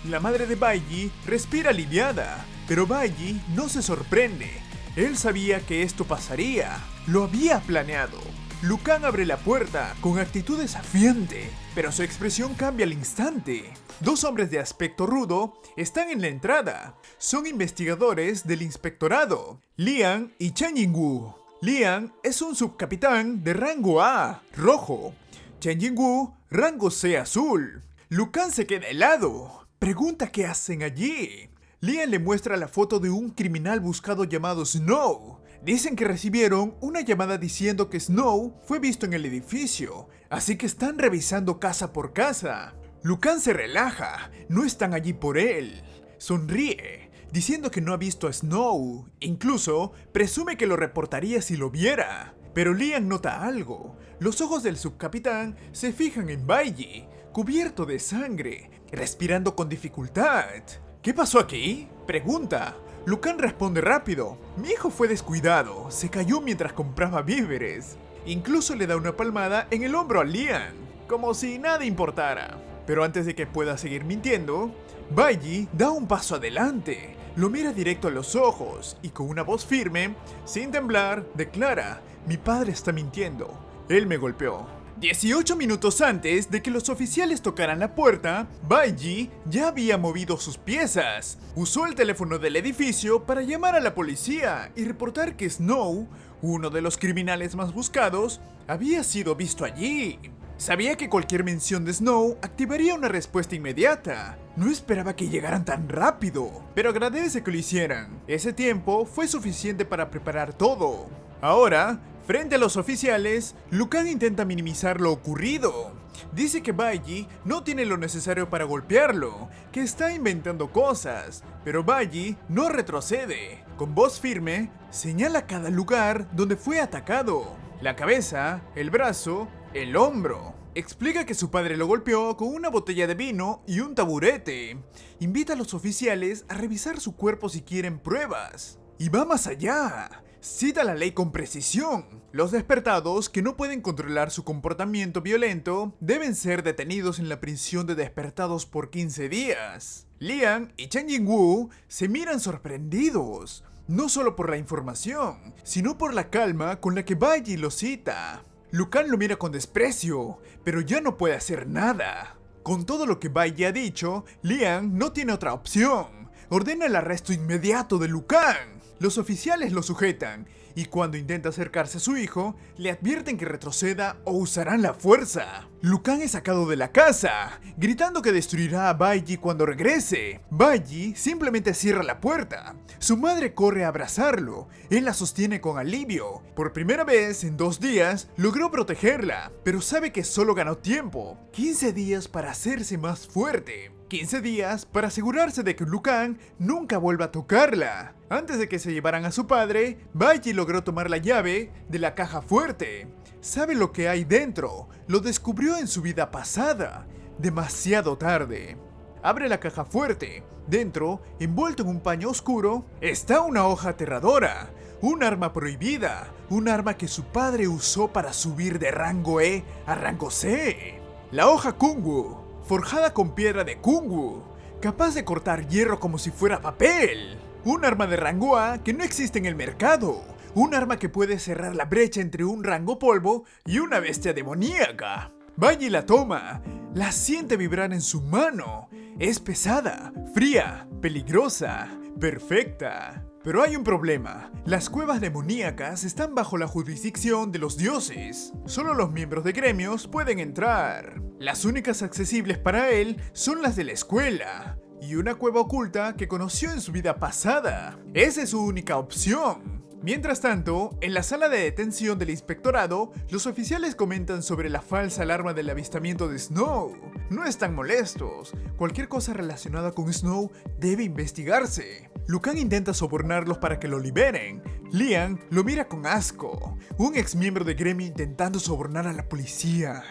La madre de Bailey respira aliviada, pero Bailey no se sorprende. Él sabía que esto pasaría, lo había planeado. Lucan abre la puerta con actitud desafiante, pero su expresión cambia al instante. Dos hombres de aspecto rudo están en la entrada. Son investigadores del inspectorado, Lian y Chen Yingwu. Lian es un subcapitán de rango A, rojo. Chen Yingwu, rango C, azul. Lucan se queda helado. Pregunta qué hacen allí. Lian le muestra la foto de un criminal buscado llamado Snow. Dicen que recibieron una llamada diciendo que Snow fue visto en el edificio, así que están revisando casa por casa. Lucan se relaja, no están allí por él. Sonríe, diciendo que no ha visto a Snow. Incluso presume que lo reportaría si lo viera. Pero Lian nota algo. Los ojos del subcapitán se fijan en Bailey, cubierto de sangre, respirando con dificultad. ¿Qué pasó aquí?, pregunta. Lucan responde rápido. Mi hijo fue descuidado, se cayó mientras compraba víveres. Incluso le da una palmada en el hombro a Lian, como si nada importara. Pero antes de que pueda seguir mintiendo, Bailey da un paso adelante, lo mira directo a los ojos y con una voz firme, sin temblar, declara: mi padre está mintiendo, él me golpeó. 18 minutos antes de que los oficiales tocaran la puerta, Baiji ya había movido sus piezas. Usó el teléfono del edificio para llamar a la policía y reportar que Snow, uno de los criminales más buscados, había sido visto allí. Sabía que cualquier mención de Snow activaría una respuesta inmediata. No esperaba que llegaran tan rápido, pero agradece que lo hicieran. Ese tiempo fue suficiente para preparar todo. Ahora, frente a los oficiales, Liu Kang intenta minimizar lo ocurrido. Dice que Baiji no tiene lo necesario para golpearlo, que está inventando cosas, pero Baiji no retrocede. Con voz firme, señala cada lugar donde fue atacado: la cabeza, el brazo, el hombro. Explica que su padre lo golpeó con una botella de vino y un taburete. Invita a los oficiales a revisar su cuerpo si quieren pruebas. Y va más allá. Cita la ley con precisión. Los despertados que no pueden controlar su comportamiento violento deben ser detenidos en la prisión de despertados por 15 días. Liang y Chen Yingwu se miran sorprendidos, no solo por la información, sino por la calma con la que Baiji lo cita. Liu Kang lo mira con desprecio, pero ya no puede hacer nada. Con todo lo que Baiji ha dicho, Liang no tiene otra opción. Ordena el arresto inmediato de Liu Kang. Los oficiales lo sujetan, y cuando intenta acercarse a su hijo, le advierten que retroceda o usarán la fuerza. Liu Kang es sacado de la casa, gritando que destruirá a Baiji cuando regrese. Baiji simplemente cierra la puerta. Su madre corre a abrazarlo. Él la sostiene con alivio. Por primera vez en 2 días, logró protegerla, pero sabe que solo ganó tiempo. 15 días para hacerse más fuerte. 15 días para asegurarse de que Liu Kang nunca vuelva a tocarla. Antes de que se llevaran a su padre, Baiji logró tomar la llave de la caja fuerte. Sabe lo que hay dentro, lo descubrió en su vida pasada, demasiado tarde. Abre la caja fuerte. Dentro, envuelto en un paño oscuro, está una hoja aterradora, un arma prohibida, un arma que su padre usó para subir de rango E a rango C. La hoja Kungwu, forjada con piedra de Kungwu, capaz de cortar hierro como si fuera papel. Un arma de rango A que no existe en el mercado. Un arma que puede cerrar la brecha entre un rango polvo y una bestia demoníaca. Baiji la toma, la siente vibrar en su mano. Es pesada, fría, peligrosa, perfecta. Pero hay un problema. Las cuevas demoníacas están bajo la jurisdicción de los dioses. Solo los miembros de gremios pueden entrar. Las únicas accesibles para él son las de la escuela y una cueva oculta que conoció en su vida pasada. Esa es su única opción. Mientras tanto, en la sala de detención del inspectorado, los oficiales comentan sobre la falsa alarma del avistamiento de Snow. No están molestos. Cualquier cosa relacionada con Snow debe investigarse. Liu Kang intenta sobornarlos para que lo liberen. Liang lo mira con asco. Un ex miembro de gremio intentando sobornar a la policía.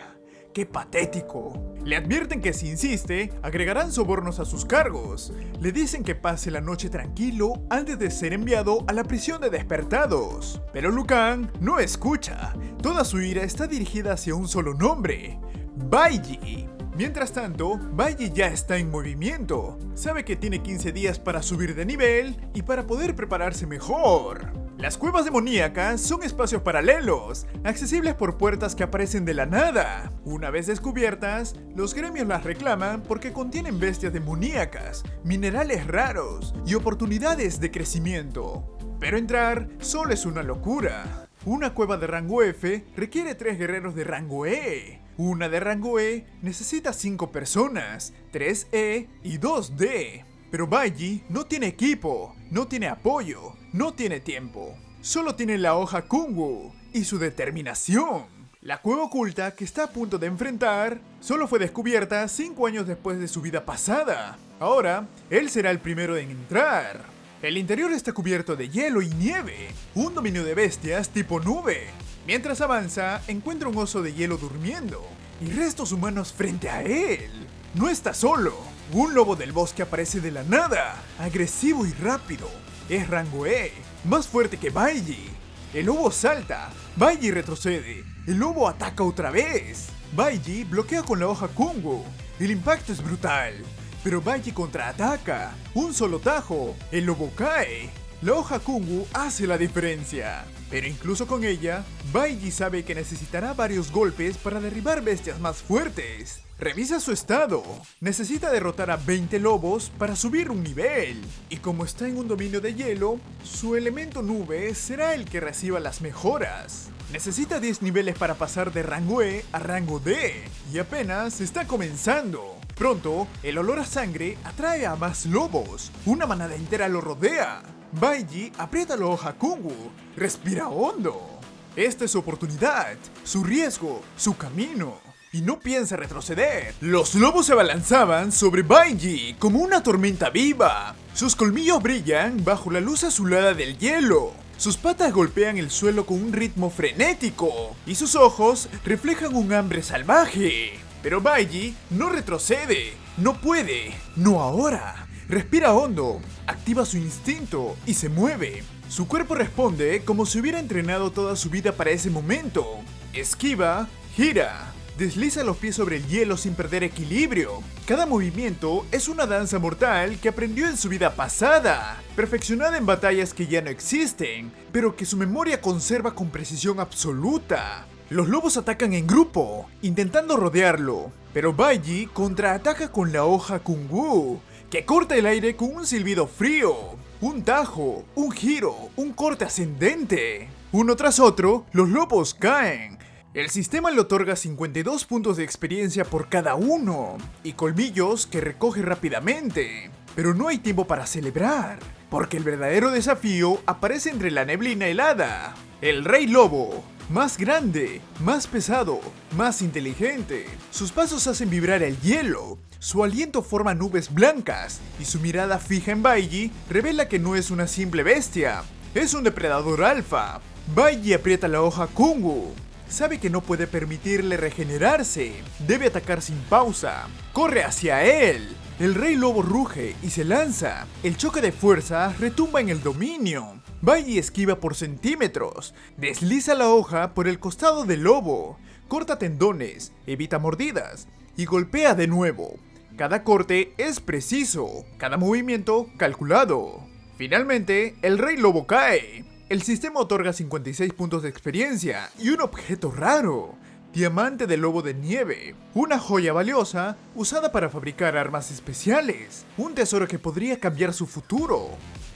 ¡Qué patético! Le advierten que si insiste, agregarán sobornos a sus cargos. Le dicen que pase la noche tranquilo antes de ser enviado a la prisión de despertados. Pero Liu Kang no escucha. Toda su ira está dirigida hacia un solo nombre: Baiji. Mientras tanto, Baiji ya está en movimiento. Sabe que tiene 15 días para subir de nivel y para poder prepararse mejor. Las cuevas demoníacas son espacios paralelos, accesibles por puertas que aparecen de la nada. Una vez descubiertas, los gremios las reclaman porque contienen bestias demoníacas, minerales raros y oportunidades de crecimiento. Pero entrar solo es una locura. Una cueva de rango F requiere 3 guerreros de rango E. Una de rango E necesita 5 personas, 3 E y 2 D. Pero Baiji no tiene equipo, no tiene apoyo, no tiene tiempo. Solo tiene la hoja Kungwu y su determinación. La cueva oculta que está a punto de enfrentar solo fue descubierta 5 años después de su vida pasada. Ahora, él será el primero en entrar. El interior está cubierto de hielo y nieve, un dominio de bestias tipo nube. Mientras avanza, encuentra un oso de hielo durmiendo y restos humanos frente a él. No está solo. Un lobo del bosque aparece de la nada, agresivo y rápido. Es rango E, más fuerte que Baiji. El lobo salta, Baiji retrocede. El lobo ataca otra vez. Baiji bloquea con la hoja Kungwu. El impacto es brutal, pero Baiji contraataca. Un solo tajo, el lobo cae. la hoja Kungu hace la diferencia. Pero incluso con ella, Baiji sabe que necesitará varios golpes para derribar bestias más fuertes. Revisa su estado. Necesita derrotar a 20 lobos para subir un nivel. Y como está en un dominio de hielo, su elemento nube será el que reciba las mejoras. Necesita 10 niveles para pasar de rango E a rango D. Y apenas está comenzando. Pronto, el olor a sangre atrae a más lobos. Una manada entera lo rodea. Baiji aprieta la hoja Kungu. Respira hondo. Esta es su oportunidad, su riesgo, su camino. Y no piensa retroceder. Los lobos se abalanzaban sobre Baiji como una tormenta viva. Sus colmillos brillan bajo la luz azulada del hielo. Sus patas golpean el suelo con un ritmo frenético. Y sus ojos reflejan un hambre salvaje. Pero Baiji no retrocede. No puede. No ahora. Respira hondo. Activa su instinto y se mueve. Su cuerpo responde como si hubiera entrenado toda su vida para ese momento. Esquiva, gira. Desliza los pies sobre el hielo sin perder equilibrio. Cada movimiento es una danza mortal que aprendió en su vida pasada, perfeccionada en batallas que ya no existen, pero que su memoria conserva con precisión absoluta. Los lobos atacan en grupo, intentando rodearlo, pero Baiji contraataca con la hoja Kungu, que corta el aire con un silbido frío, un tajo, un giro, un corte ascendente. Uno tras otro, los lobos caen. El sistema le otorga 52 puntos de experiencia por cada uno y colmillos que recoge rápidamente. Pero no hay tiempo para celebrar, porque el verdadero desafío aparece entre la neblina helada. El Rey Lobo, más grande, más pesado, más inteligente. Sus pasos hacen vibrar el hielo, su aliento forma nubes blancas y su mirada fija en Baiji revela que no es una simple bestia, es un depredador alfa. Baiji aprieta la hoja Kungu. Sabe que no puede permitirle regenerarse. Debe atacar sin pausa. Corre hacia él. El Rey Lobo ruge y se lanza. El choque de fuerza retumba en el dominio. Baiji esquiva por centímetros. Desliza la hoja por el costado del lobo. Corta tendones, evita mordidas y golpea de nuevo. Cada corte es preciso. Cada movimiento calculado. Finalmente, el Rey Lobo cae. El sistema otorga 56 puntos de experiencia y un objeto raro, diamante de lobo de nieve, una joya valiosa usada para fabricar armas especiales, un tesoro que podría cambiar su futuro.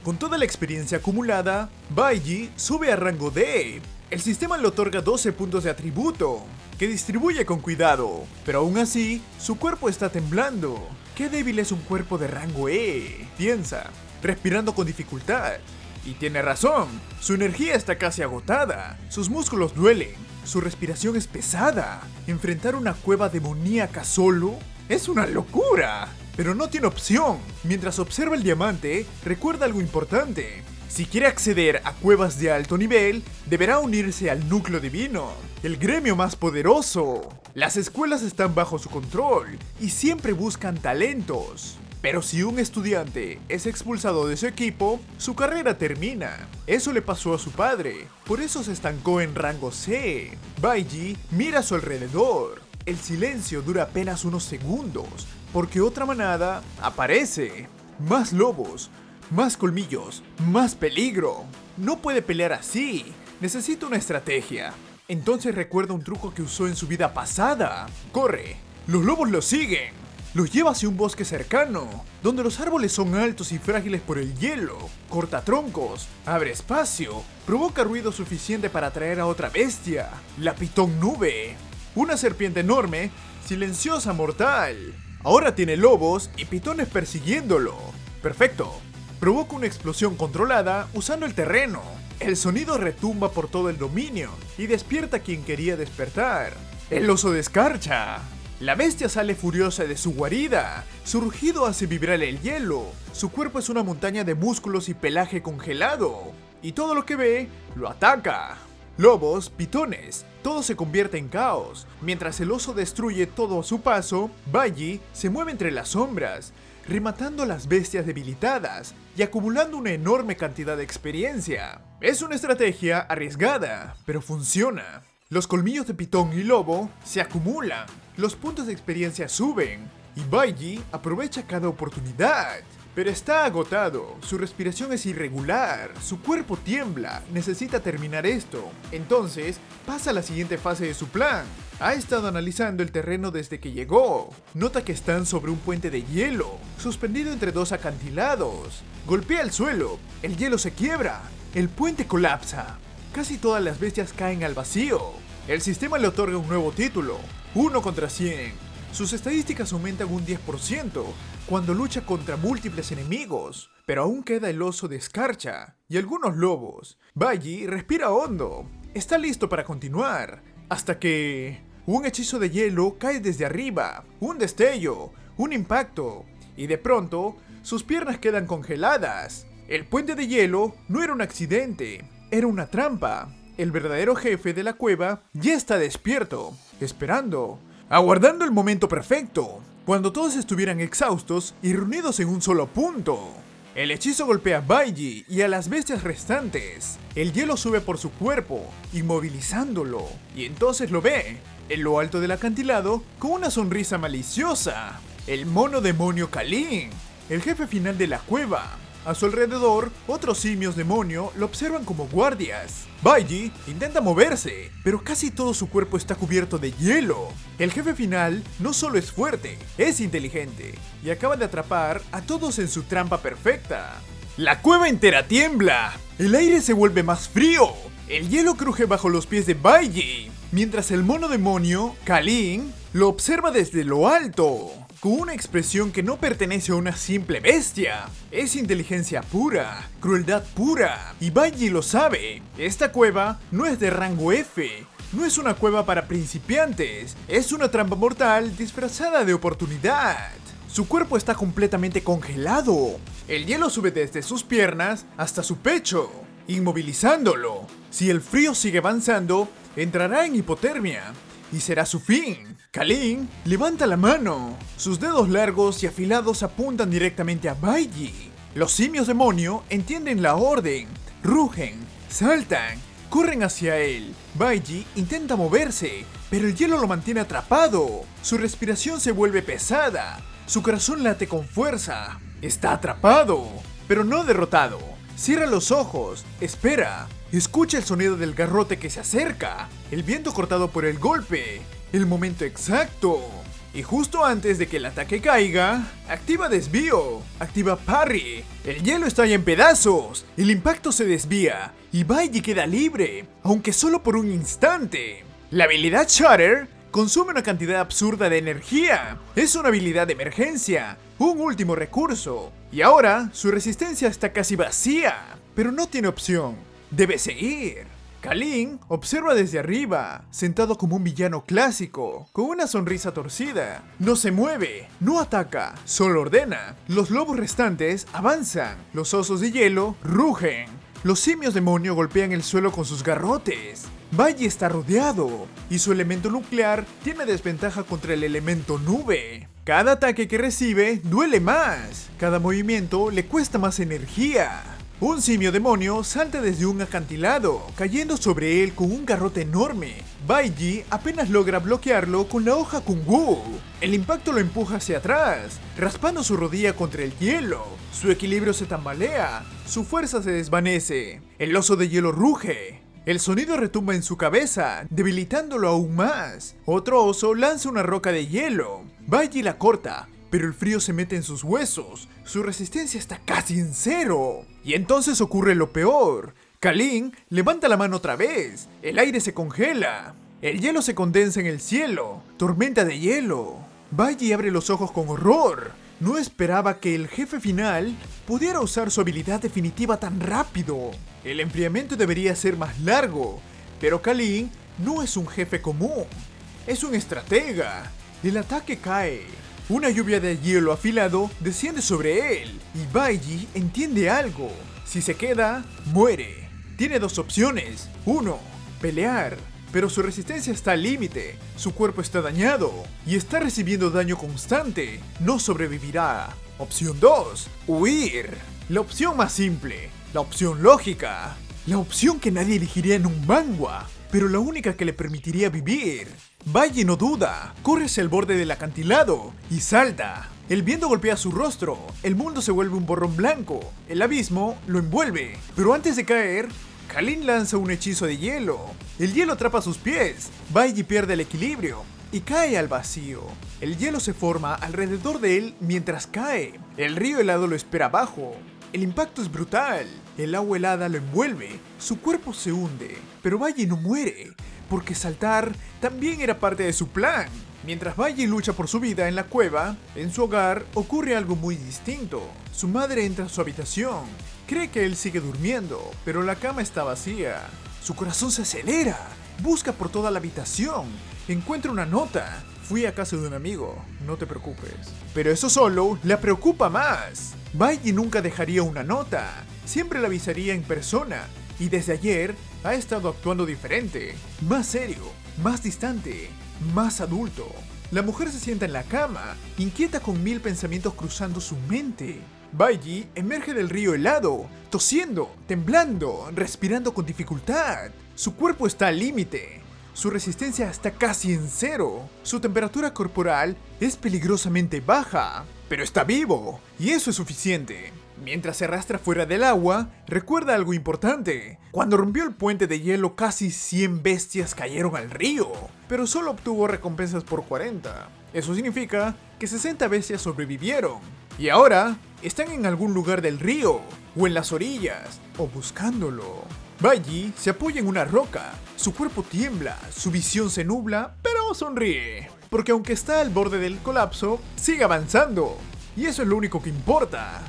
Con toda la experiencia acumulada, Baiji sube a rango D. El sistema le otorga 12 puntos de atributo, que distribuye con cuidado, pero aún así, su cuerpo está temblando. Qué débil es un cuerpo de rango E, piensa, respirando con dificultad. Y tiene razón, su energía está casi agotada, sus músculos duelen, su respiración es pesada. Enfrentar una cueva demoníaca solo es una locura, pero no tiene opción. Mientras observa el diamante, recuerda algo importante. Si quiere acceder a cuevas de alto nivel, deberá unirse al núcleo divino, el gremio más poderoso. Las escuelas están bajo su control y siempre buscan talentos. Pero si un estudiante es expulsado de su equipo, su carrera termina. Eso le pasó a su padre, por eso se estancó en rango C. Baiji mira a su alrededor. El silencio dura apenas unos segundos, porque otra manada aparece. Más lobos, más colmillos, más peligro. No puede pelear así, necesita una estrategia. Entonces recuerda un truco que usó en su vida pasada. Corre, los lobos lo siguen. Los lleva hacia un bosque cercano, donde los árboles son altos y frágiles por el hielo. Corta troncos, abre espacio, provoca ruido suficiente para atraer a otra bestia, la pitón nube. Una serpiente enorme, silenciosa, mortal. Ahora tiene lobos y pitones persiguiéndolo. Perfecto. Provoca una explosión controlada usando el terreno. El sonido retumba por todo el dominio y despierta a quien quería despertar. El oso de escarcha. La bestia sale furiosa de su guarida. Su rugido hace vibrar el hielo. Su cuerpo es una montaña de músculos y pelaje congelado. Y todo lo que ve, lo ataca. Lobos, pitones, todo se convierte en caos. Mientras el oso destruye todo a su paso, Baiji se mueve entre las sombras, rematando a las bestias debilitadas y acumulando una enorme cantidad de experiencia. Es una estrategia arriesgada, pero funciona. Los colmillos de pitón y lobo se acumulan, los puntos de experiencia suben, y Baiji aprovecha cada oportunidad. Pero está agotado, su respiración es irregular, su cuerpo tiembla, necesita terminar esto. Entonces, pasa a la siguiente fase de su plan. Ha estado analizando el terreno desde que llegó. Nota que están sobre un puente de hielo, suspendido entre dos acantilados. Golpea el suelo, el hielo se quiebra, el puente colapsa. Casi todas las bestias caen al vacío. El sistema le otorga un nuevo título, 1 contra 100. Sus estadísticas aumentan un 10% cuando lucha contra múltiples enemigos, pero aún queda el oso de escarcha y algunos lobos. Bailly respira hondo, está listo para continuar, hasta que un hechizo de hielo cae desde arriba, un destello, un impacto, y de pronto sus piernas quedan congeladas. El puente de hielo no era un accidente, era una trampa. El verdadero jefe de la cueva ya está despierto, esperando, aguardando el momento perfecto, cuando todos estuvieran exhaustos y reunidos en un solo punto. El hechizo golpea a Bailly y a las bestias restantes. El hielo sube por su cuerpo, inmovilizándolo, y entonces lo ve, en lo alto del acantilado, con una sonrisa maliciosa. El mono demonio Kalin, el jefe final de la cueva. A su alrededor, otros simios demonio lo observan como guardias. Bailly intenta moverse, pero casi todo su cuerpo está cubierto de hielo. El jefe final no solo es fuerte, es inteligente, y acaba de atrapar a todos en su trampa perfecta. La cueva entera tiembla, el aire se vuelve más frío, el hielo cruje bajo los pies de Bailly, mientras el mono demonio, Kalin, lo observa desde lo alto, con una expresión que no pertenece a una simple bestia. Es inteligencia pura, crueldad pura, y Bailly lo sabe. Esta cueva no es de rango F, no es una cueva para principiantes, es una trampa mortal disfrazada de oportunidad. Su cuerpo está completamente congelado. El hielo sube desde sus piernas hasta su pecho, inmovilizándolo. Si el frío sigue avanzando, entrará en hipotermia y será su fin. Kalin levanta la mano. Sus dedos largos y afilados apuntan directamente a Bailly. Los simios demonio entienden la orden. Rugen, saltan, corren hacia él. Bailly intenta moverse, pero el hielo lo mantiene atrapado. Su respiración se vuelve pesada. Su corazón late con fuerza. Está atrapado, pero no derrotado. Cierra los ojos, espera. Escucha el sonido del garrote que se acerca. El viento cortado por el golpe. El momento exacto. Y justo antes de que el ataque caiga, activa desvío, activa parry. El hielo estalla en pedazos, el impacto se desvía y Bailly queda libre, aunque solo por un instante. La habilidad Shatter consume una cantidad absurda de energía. Es una habilidad de emergencia, un último recurso. Y ahora su resistencia está casi vacía, pero no tiene opción. Debe seguir. Kalin observa desde arriba, sentado como un villano clásico, con una sonrisa torcida. No se mueve, no ataca, solo ordena. Los lobos restantes avanzan, los osos de hielo rugen, los simios demonio golpean el suelo con sus garrotes. Bailly está rodeado, y su elemento nuclear tiene desventaja contra el elemento nube. Cada ataque que recibe duele más, cada movimiento le cuesta más energía. Un simio demonio salta desde un acantilado, cayendo sobre él con un garrote enorme. Bailly apenas logra bloquearlo con la hoja Kung Wu. El impacto lo empuja hacia atrás, raspando su rodilla contra el hielo. Su equilibrio se tambalea, su fuerza se desvanece. El oso de hielo ruge. El sonido retumba en su cabeza, debilitándolo aún más. Otro oso lanza una roca de hielo. Bailly la corta, pero el frío se mete en sus huesos. Su resistencia está casi en cero. Y entonces ocurre lo peor. Kalin levanta la mano otra vez. El aire se congela. El hielo se condensa en el cielo. Tormenta de hielo. Bailly abre los ojos con horror. No esperaba que el jefe final pudiera usar su habilidad definitiva tan rápido. El enfriamiento debería ser más largo, pero Kalin no es un jefe común. Es un estratega. El ataque cae. Una lluvia de hielo afilado desciende sobre él, y Bailly entiende algo. Si se queda, muere. Tiene dos opciones. 1. Pelear. Pero su resistencia está al límite, su cuerpo está dañado, y está recibiendo daño constante. No sobrevivirá. Opción 2. Huir. La opción más simple. La opción lógica. La opción que nadie elegiría en un manga, pero la única que le permitiría vivir. Bailly no duda, corre hacia el borde del acantilado y salta. El viento golpea su rostro, el mundo se vuelve un borrón blanco, el abismo lo envuelve. Pero antes de caer, Kalin lanza un hechizo de hielo. El hielo atrapa sus pies, Bailey pierde el equilibrio y cae al vacío. El hielo se forma alrededor de él mientras cae. El río helado lo espera abajo. El impacto es brutal. El agua helada lo envuelve. Su cuerpo se hunde. Pero Bailey no muere, porque saltar también era parte de su plan. Mientras Bailey lucha por su vida en la cueva, en su hogar ocurre algo muy distinto. Su madre entra a su habitación. Cree que él sigue durmiendo, pero la cama está vacía. Su corazón se acelera. Busca por toda la habitación. Encuentra una nota. Fui a casa de un amigo, no te preocupes. Pero eso solo la preocupa más. Bailey nunca dejaría una nota. Siempre la avisaría en persona. Y desde ayer ha estado actuando diferente. Más serio, más distante, más adulto. La mujer se sienta en la cama, inquieta con 1000 pensamientos cruzando su mente. Bailey emerge del río helado, tosiendo, temblando, respirando con dificultad. Su cuerpo está al límite. Su resistencia está casi en cero. Su temperatura corporal es peligrosamente baja. Pero está vivo, y eso es suficiente. Mientras se arrastra fuera del agua, recuerda algo importante. Cuando rompió el puente de hielo, casi 100 bestias cayeron al río, pero solo obtuvo recompensas por 40. Eso significa que 60 bestias sobrevivieron. Y ahora, están en algún lugar del río, o en las orillas, o buscándolo. Bailey se apoya en una roca, su cuerpo tiembla, su visión se nubla, pero sonríe. Porque aunque está al borde del colapso, sigue avanzando. Y eso es lo único que importa.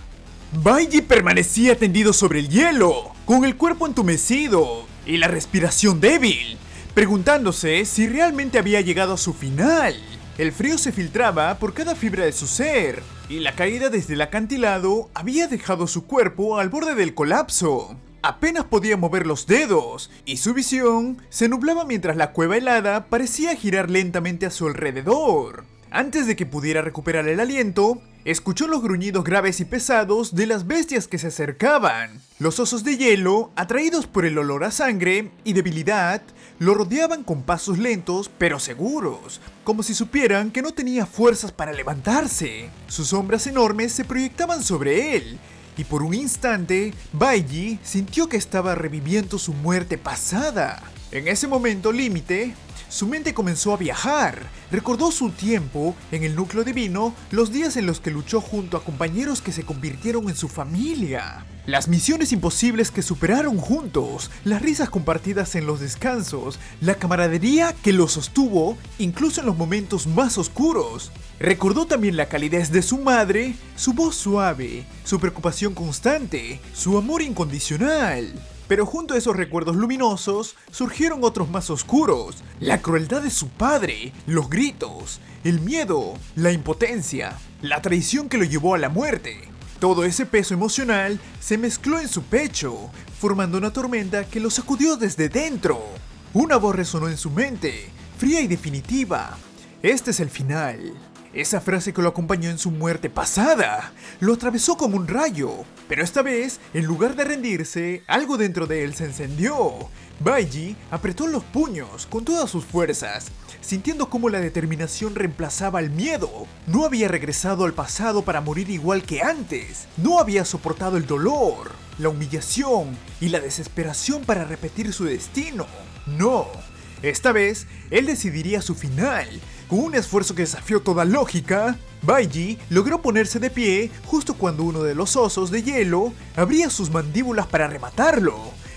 Bailey permanecía tendido sobre el hielo, con el cuerpo entumecido y la respiración débil, preguntándose si realmente había llegado a su final. El frío se filtraba por cada fibra de su ser, y la caída desde el acantilado había dejado su cuerpo al borde del colapso. Apenas podía mover los dedos, y su visión se nublaba mientras la cueva helada parecía girar lentamente a su alrededor. Antes de que pudiera recuperar el aliento, escuchó los gruñidos graves y pesados de las bestias que se acercaban. Los osos de hielo, atraídos por el olor a sangre y debilidad, lo rodeaban con pasos lentos pero seguros, como si supieran que no tenía fuerzas para levantarse. Sus sombras enormes se proyectaban sobre él, y por un instante, Bailey sintió que estaba reviviendo su muerte pasada. En ese momento límite, su mente comenzó a viajar. Recordó su tiempo en el núcleo divino, los días en los que luchó junto a compañeros que se convirtieron en su familia. Las misiones imposibles que superaron juntos, las risas compartidas en los descansos, la camaradería que los sostuvo incluso en los momentos más oscuros. Recordó también la calidez de su madre, su voz suave, su preocupación constante, su amor incondicional. Pero junto a esos recuerdos luminosos, surgieron otros más oscuros. La crueldad de su padre, los gritos, el miedo, la impotencia, la traición que lo llevó a la muerte. Todo ese peso emocional se mezcló en su pecho, formando una tormenta que lo sacudió desde dentro. Una voz resonó en su mente, fría y definitiva. Este es el final. Esa frase que lo acompañó en su muerte pasada lo atravesó como un rayo, pero esta vez, en lugar de rendirse, algo dentro de él se encendió. Bailey apretó los puños con todas sus fuerzas, sintiendo cómo la determinación reemplazaba el miedo. No había regresado al pasado para morir igual que antes. No había soportado el dolor, la humillación y la desesperación para repetir su destino. No, esta vez él decidiría su final. Con un esfuerzo que desafió toda lógica, Bailey logró ponerse de pie justo cuando uno de los osos de hielo abría sus mandíbulas para rematarlo.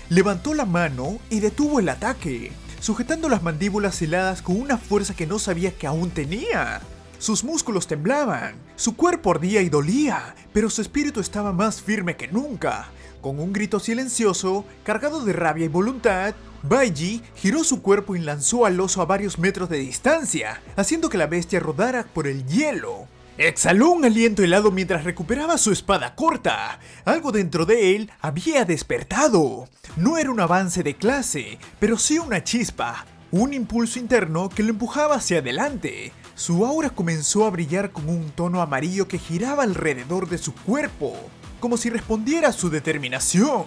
Levantó la mano y detuvo el ataque, sujetando las mandíbulas heladas con una fuerza que no sabía que aún tenía. Sus músculos temblaban, su cuerpo ardía y dolía, pero su espíritu estaba más firme que nunca. Con un grito silencioso, cargado de rabia y voluntad, Bailey giró su cuerpo y lanzó al oso a varios metros de distancia, haciendo que la bestia rodara por el hielo. Exhaló un aliento helado mientras recuperaba su espada corta. Algo dentro de él había despertado. No era un avance de clase, pero sí una chispa, un impulso interno que lo empujaba hacia adelante. Su aura comenzó a brillar con un tono amarillo que giraba alrededor de su cuerpo, como si respondiera a su determinación.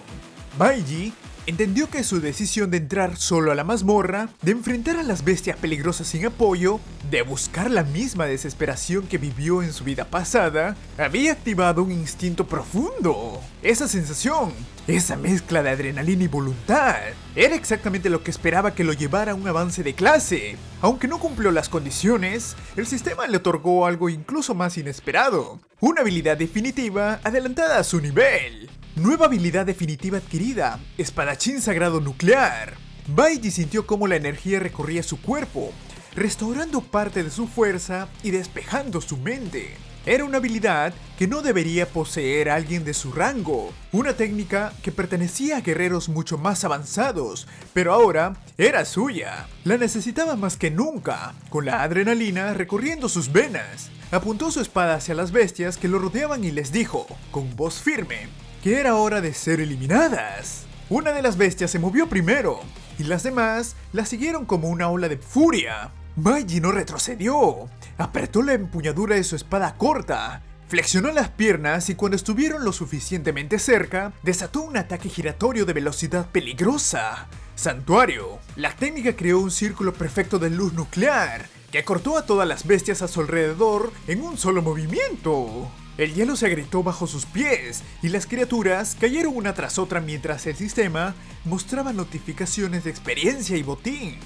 Bailey entendió que su decisión de entrar solo a la mazmorra, de enfrentar a las bestias peligrosas sin apoyo, de buscar la misma desesperación que vivió en su vida pasada, había activado un instinto profundo. Esa sensación, esa mezcla de adrenalina y voluntad, era exactamente lo que esperaba que lo llevara a un avance de clase. Aunque no cumplió las condiciones, el sistema le otorgó algo incluso más inesperado, una habilidad definitiva adelantada a su nivel. Nueva habilidad definitiva adquirida, espadachín sagrado nuclear. Baiji sintió cómo la energía recorría su cuerpo, restaurando parte de su fuerza y despejando su mente. Era una habilidad que no debería poseer alguien de su rango, una técnica que pertenecía a guerreros mucho más avanzados, pero ahora era suya. La necesitaba más que nunca, con la adrenalina recorriendo sus venas. Apuntó su espada hacia las bestias que lo rodeaban y les dijo, con voz firme, que era hora de ser eliminadas. Una de las bestias se movió primero, y las demás la siguieron como una ola de furia. Baiji no retrocedió, apretó la empuñadura de su espada corta, flexionó las piernas y cuando estuvieron lo suficientemente cerca, desató un ataque giratorio de velocidad peligrosa. Santuario. La técnica creó un círculo perfecto de luz nuclear, que cortó a todas las bestias a su alrededor en un solo movimiento. El hielo se agrietó bajo sus pies y las criaturas cayeron una tras otra mientras el sistema mostraba notificaciones de experiencia y botín.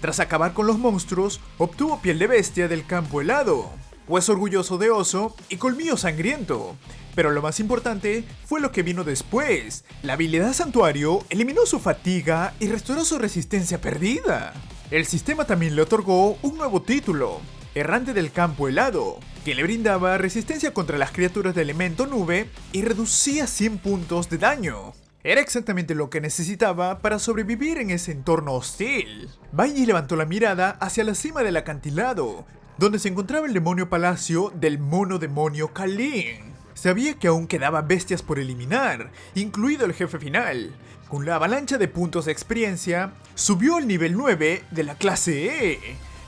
Tras acabar con los monstruos, obtuvo piel de bestia del campo helado, hueso orgulloso de oso y colmillo sangriento. Pero lo más importante fue lo que vino después. La habilidad Santuario eliminó su fatiga y restauró su resistencia perdida. El sistema también le otorgó un nuevo título, Errante del Campo Helado, que le brindaba resistencia contra las criaturas de elemento nube y reducía 100 puntos de daño. Era exactamente lo que necesitaba para sobrevivir en ese entorno hostil. Baiji levantó la mirada hacia la cima del acantilado, donde se encontraba el demonio palacio del mono demonio Kalin. Sabía que aún quedaban bestias por eliminar, incluido el jefe final. Con la avalancha de puntos de experiencia, subió al nivel 9 de la clase E.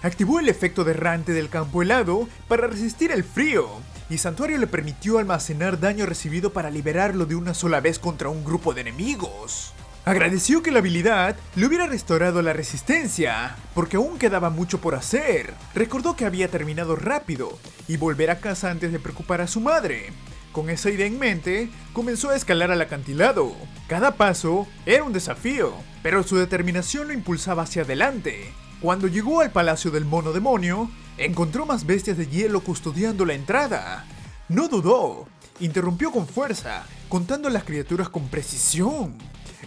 Activó el efecto de errante del campo helado para resistir el frío, y Santuario le permitió almacenar daño recibido para liberarlo de una sola vez contra un grupo de enemigos. Agradeció que la habilidad le hubiera restaurado la resistencia, porque aún quedaba mucho por hacer. Recordó que había terminado rápido y volver a casa antes de preocupar a su madre. Con esa idea en mente, comenzó a escalar al acantilado. Cada paso era un desafío, pero su determinación lo impulsaba hacia adelante. Cuando llegó al palacio del mono demonio, encontró más bestias de hielo custodiando la entrada. No dudó, interrumpió con fuerza, contando las criaturas con precisión.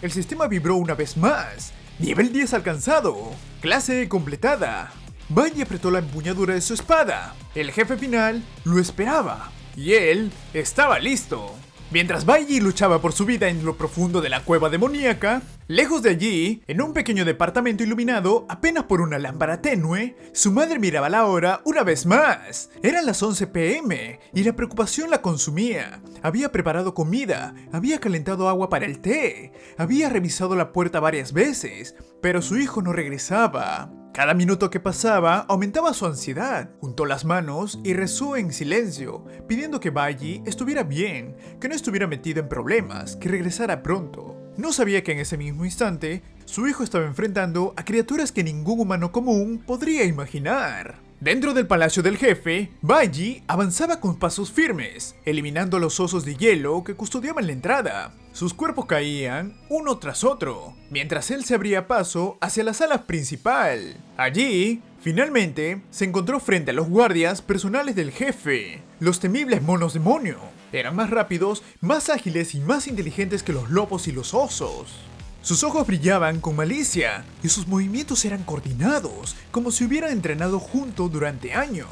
El sistema vibró una vez más. Nivel 10 alcanzado. Clase E completada. Baiji apretó la empuñadura de su espada. El jefe final lo esperaba, y él estaba listo. Mientras Baiji luchaba por su vida en lo profundo de la cueva demoníaca, lejos de allí, en un pequeño departamento iluminado apenas por una lámpara tenue, su madre miraba la hora una vez más. Eran las 11 p.m. y la preocupación la consumía. Había preparado comida, había calentado agua para el té, había revisado la puerta varias veces, pero su hijo no regresaba. Cada minuto que pasaba aumentaba su ansiedad. Juntó las manos y rezó en silencio, pidiendo que Baiji estuviera bien, que no estuviera metido en problemas, que regresara pronto. No sabía que en ese mismo instante, su hijo estaba enfrentando a criaturas que ningún humano común podría imaginar. Dentro del palacio del jefe, Baiji avanzaba con pasos firmes, eliminando a los osos de hielo que custodiaban la entrada. Sus cuerpos caían uno tras otro, mientras él se abría paso hacia la sala principal. Allí, finalmente, se encontró frente a los guardias personales del jefe, los temibles monos demonio. Eran más rápidos, más ágiles y más inteligentes que los lobos y los osos. Sus ojos brillaban con malicia y sus movimientos eran coordinados, como si hubieran entrenado juntos durante años.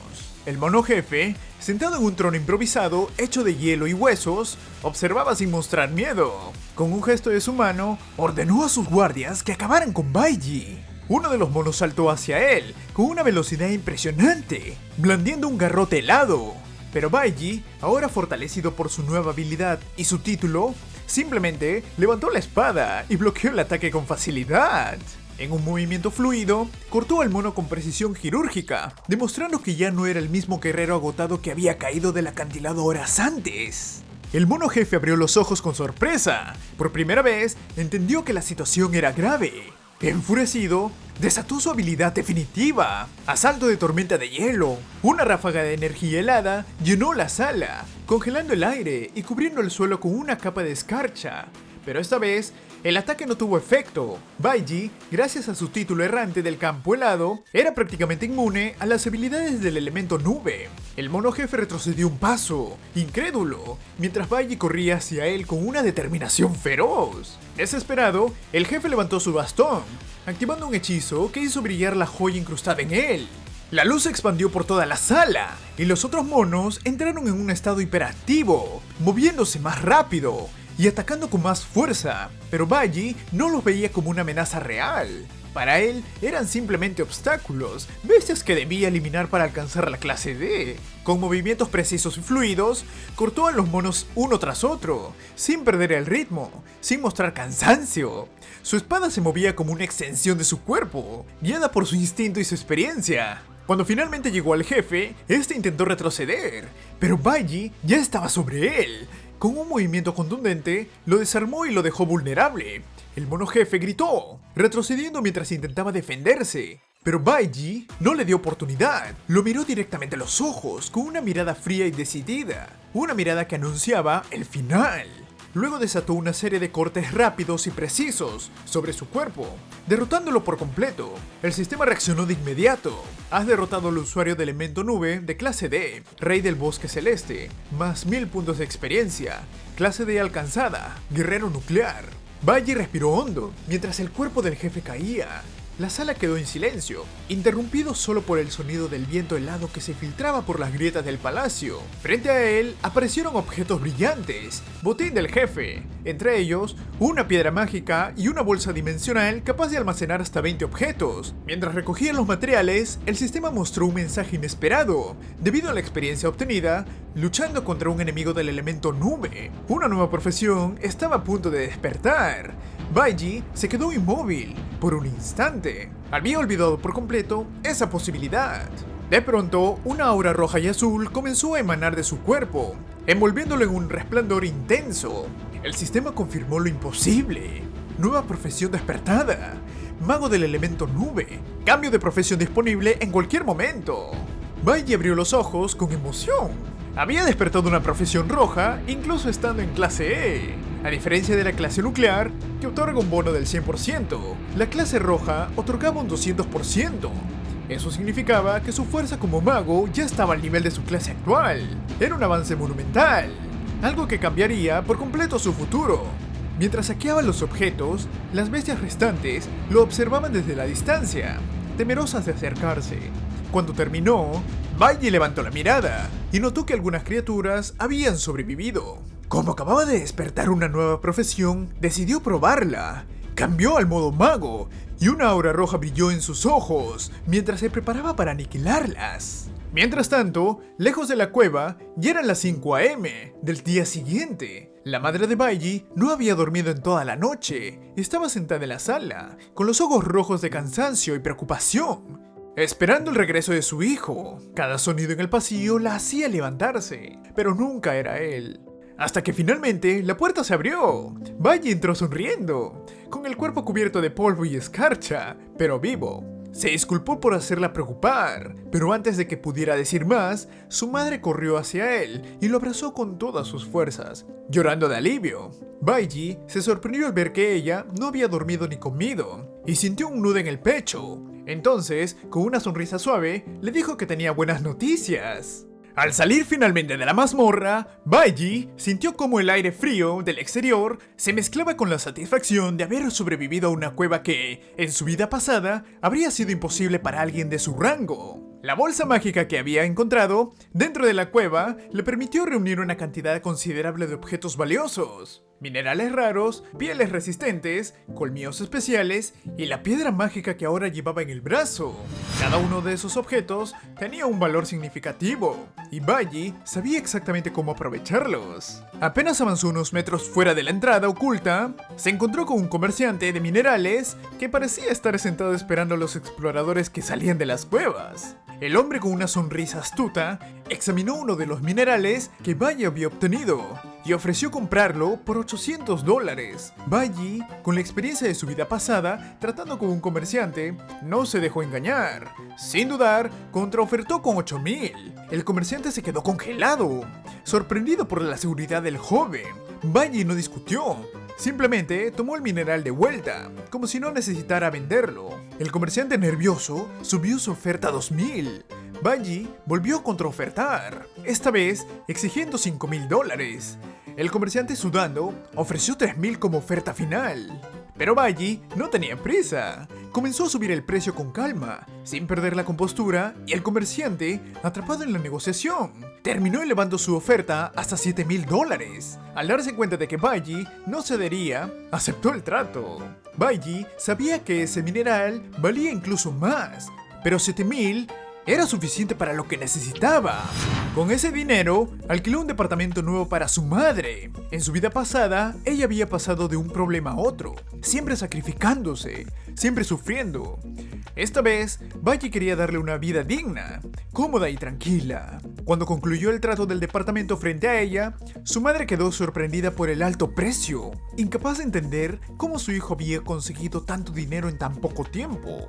El mono jefe, sentado en un trono improvisado hecho de hielo y huesos, observaba sin mostrar miedo. Con un gesto de su mano, ordenó a sus guardias que acabaran con Baiji. Uno de los monos saltó hacia él, con una velocidad impresionante, blandiendo un garrote helado. Pero Baiji, ahora fortalecido por su nueva habilidad y su título, simplemente levantó la espada y bloqueó el ataque con facilidad. En un movimiento fluido, cortó al mono con precisión quirúrgica, demostrando que ya no era el mismo guerrero agotado que había caído del acantilado horas antes. el mono jefe abrió los ojos con sorpresa. Por primera vez, entendió que la situación era grave. Enfurecido, desató su habilidad definitiva, asalto de tormenta de hielo. Una ráfaga de energía helada llenó la sala, congelando el aire y cubriendo el suelo con una capa de escarcha. Pero esta vez, el ataque no tuvo efecto. Baiji, gracias a su título errante del campo helado, era prácticamente inmune a las habilidades del elemento nube. El mono jefe retrocedió un paso, incrédulo, mientras Baiji corría hacia él con una determinación feroz. Desesperado, el jefe levantó su bastón, activando un hechizo que hizo brillar la joya incrustada en él. La luz se expandió por toda la sala, y los otros monos entraron en un estado hiperactivo, moviéndose más rápido y atacando con más fuerza, pero Baiji no los veía como una amenaza real. Para él, eran simplemente obstáculos, bestias que debía eliminar para alcanzar la clase D. Con movimientos precisos y fluidos, cortó a los monos uno tras otro, sin perder el ritmo, sin mostrar cansancio. Su espada se movía como una extensión de su cuerpo, guiada por su instinto y su experiencia. Cuando finalmente llegó al jefe, este intentó retroceder, pero Baiji ya estaba sobre él. Con un movimiento contundente, lo desarmó y lo dejó vulnerable. El mono jefe gritó, retrocediendo mientras intentaba defenderse. Pero Baiji no le dio oportunidad. Lo miró directamente a los ojos, con una mirada fría y decidida. Una mirada que anunciaba el final. Luego desató una serie de cortes rápidos y precisos sobre su cuerpo, derrotándolo por completo. El sistema reaccionó de inmediato. Has derrotado al usuario de elemento nube de clase D, Rey del Bosque Celeste, más 1000 puntos de experiencia. Clase D alcanzada, guerrero nuclear. Baiji respiró hondo, mientras el cuerpo del jefe caía. La sala quedó en silencio, interrumpido solo por el sonido del viento helado que se filtraba por las grietas del palacio. Frente a él aparecieron objetos brillantes, botín del jefe, entre ellos una piedra mágica y una bolsa dimensional capaz de almacenar hasta 20 objetos. Mientras recogían los materiales, el sistema mostró un mensaje inesperado, debido a la experiencia obtenida luchando contra un enemigo del elemento nube. Una nueva profesión estaba a punto de despertar. Baiji se quedó inmóvil por un instante. Había olvidado por completo esa posibilidad. De pronto, una aura roja y azul comenzó a emanar de su cuerpo, envolviéndolo en un resplandor intenso. El sistema confirmó lo imposible. Nueva profesión despertada. Mago del elemento nube. Cambio de profesión disponible en cualquier momento. Baiji abrió los ojos con emoción. Había despertado una profesión roja, incluso estando en clase E. A diferencia de la clase nuclear, que otorga un bono del 100%, la clase roja otorgaba un 200%. Eso significaba que su fuerza como mago ya estaba al nivel de su clase actual. Era un avance monumental, algo que cambiaría por completo su futuro. Mientras saqueaba los objetos, las bestias restantes lo observaban desde la distancia, temerosas de acercarse. Cuando terminó, Baiji levantó la mirada y notó que algunas criaturas habían sobrevivido. Como acababa de despertar una nueva profesión, decidió probarla. Cambió al modo mago y una aura roja brilló en sus ojos mientras se preparaba para aniquilarlas. Mientras tanto, lejos de la cueva, ya eran las 5 AM del día siguiente. La madre de Baiji no había dormido en toda la noche. Estaba sentada en la sala, con los ojos rojos de cansancio y preocupación, esperando el regreso de su hijo. Cada sonido en el pasillo la hacía levantarse, pero nunca era él. Hasta que finalmente la puerta se abrió. Baiji entró sonriendo, con el cuerpo cubierto de polvo y escarcha, pero vivo. Se disculpó por hacerla preocupar, pero antes de que pudiera decir más, su madre corrió hacia él y lo abrazó con todas sus fuerzas, llorando de alivio. Baiji se sorprendió al ver que ella no había dormido ni comido, y sintió un nudo en el pecho. Entonces, con una sonrisa suave, le dijo que tenía buenas noticias. Al salir finalmente de la mazmorra, Baiji sintió como el aire frío del exterior se mezclaba con la satisfacción de haber sobrevivido a una cueva que, en su vida pasada, habría sido imposible para alguien de su rango. La bolsa mágica que había encontrado dentro de la cueva le permitió reunir una cantidad considerable de objetos valiosos. Minerales raros, pieles resistentes, colmillos especiales y la piedra mágica que ahora llevaba en el brazo. Cada uno de esos objetos tenía un valor significativo, y Baiji sabía exactamente cómo aprovecharlos. Apenas avanzó unos metros fuera de la entrada oculta, se encontró con un comerciante de minerales que parecía estar sentado esperando a los exploradores que salían de las cuevas. El hombre, con una sonrisa astuta, examinó uno de los minerales que Baiji había obtenido y ofreció comprarlo por $800. Bayi, con la experiencia de su vida pasada, tratando con un comerciante, no se dejó engañar. Sin dudar, contraofertó con $8,000. El comerciante se quedó congelado, sorprendido por la seguridad del joven. Bayi no discutió. Simplemente tomó el mineral de vuelta, como si no necesitara venderlo. El comerciante nervioso subió su oferta a $2,000. Bayi volvió a contraofertar, esta vez exigiendo $5,000. El comerciante, sudando, ofreció $3,000 como oferta final. Pero Bayi no tenía prisa. Comenzó a subir el precio con calma, sin perder la compostura, y el comerciante, atrapado en la negociación, terminó elevando su oferta hasta $7,000. Al darse cuenta de que Bayi no cedería, aceptó el trato. Bayi sabía que ese mineral valía incluso más, pero $7,000 era suficiente para lo que necesitaba. Con ese dinero, alquiló un departamento nuevo para su madre. En su vida pasada, ella había pasado de un problema a otro, siempre sacrificándose, siempre sufriendo. Esta vez, Bayi quería darle una vida digna, cómoda y tranquila. Cuando concluyó el trato del departamento frente a ella, su madre quedó sorprendida por el alto precio, incapaz de entender cómo su hijo había conseguido tanto dinero en tan poco tiempo.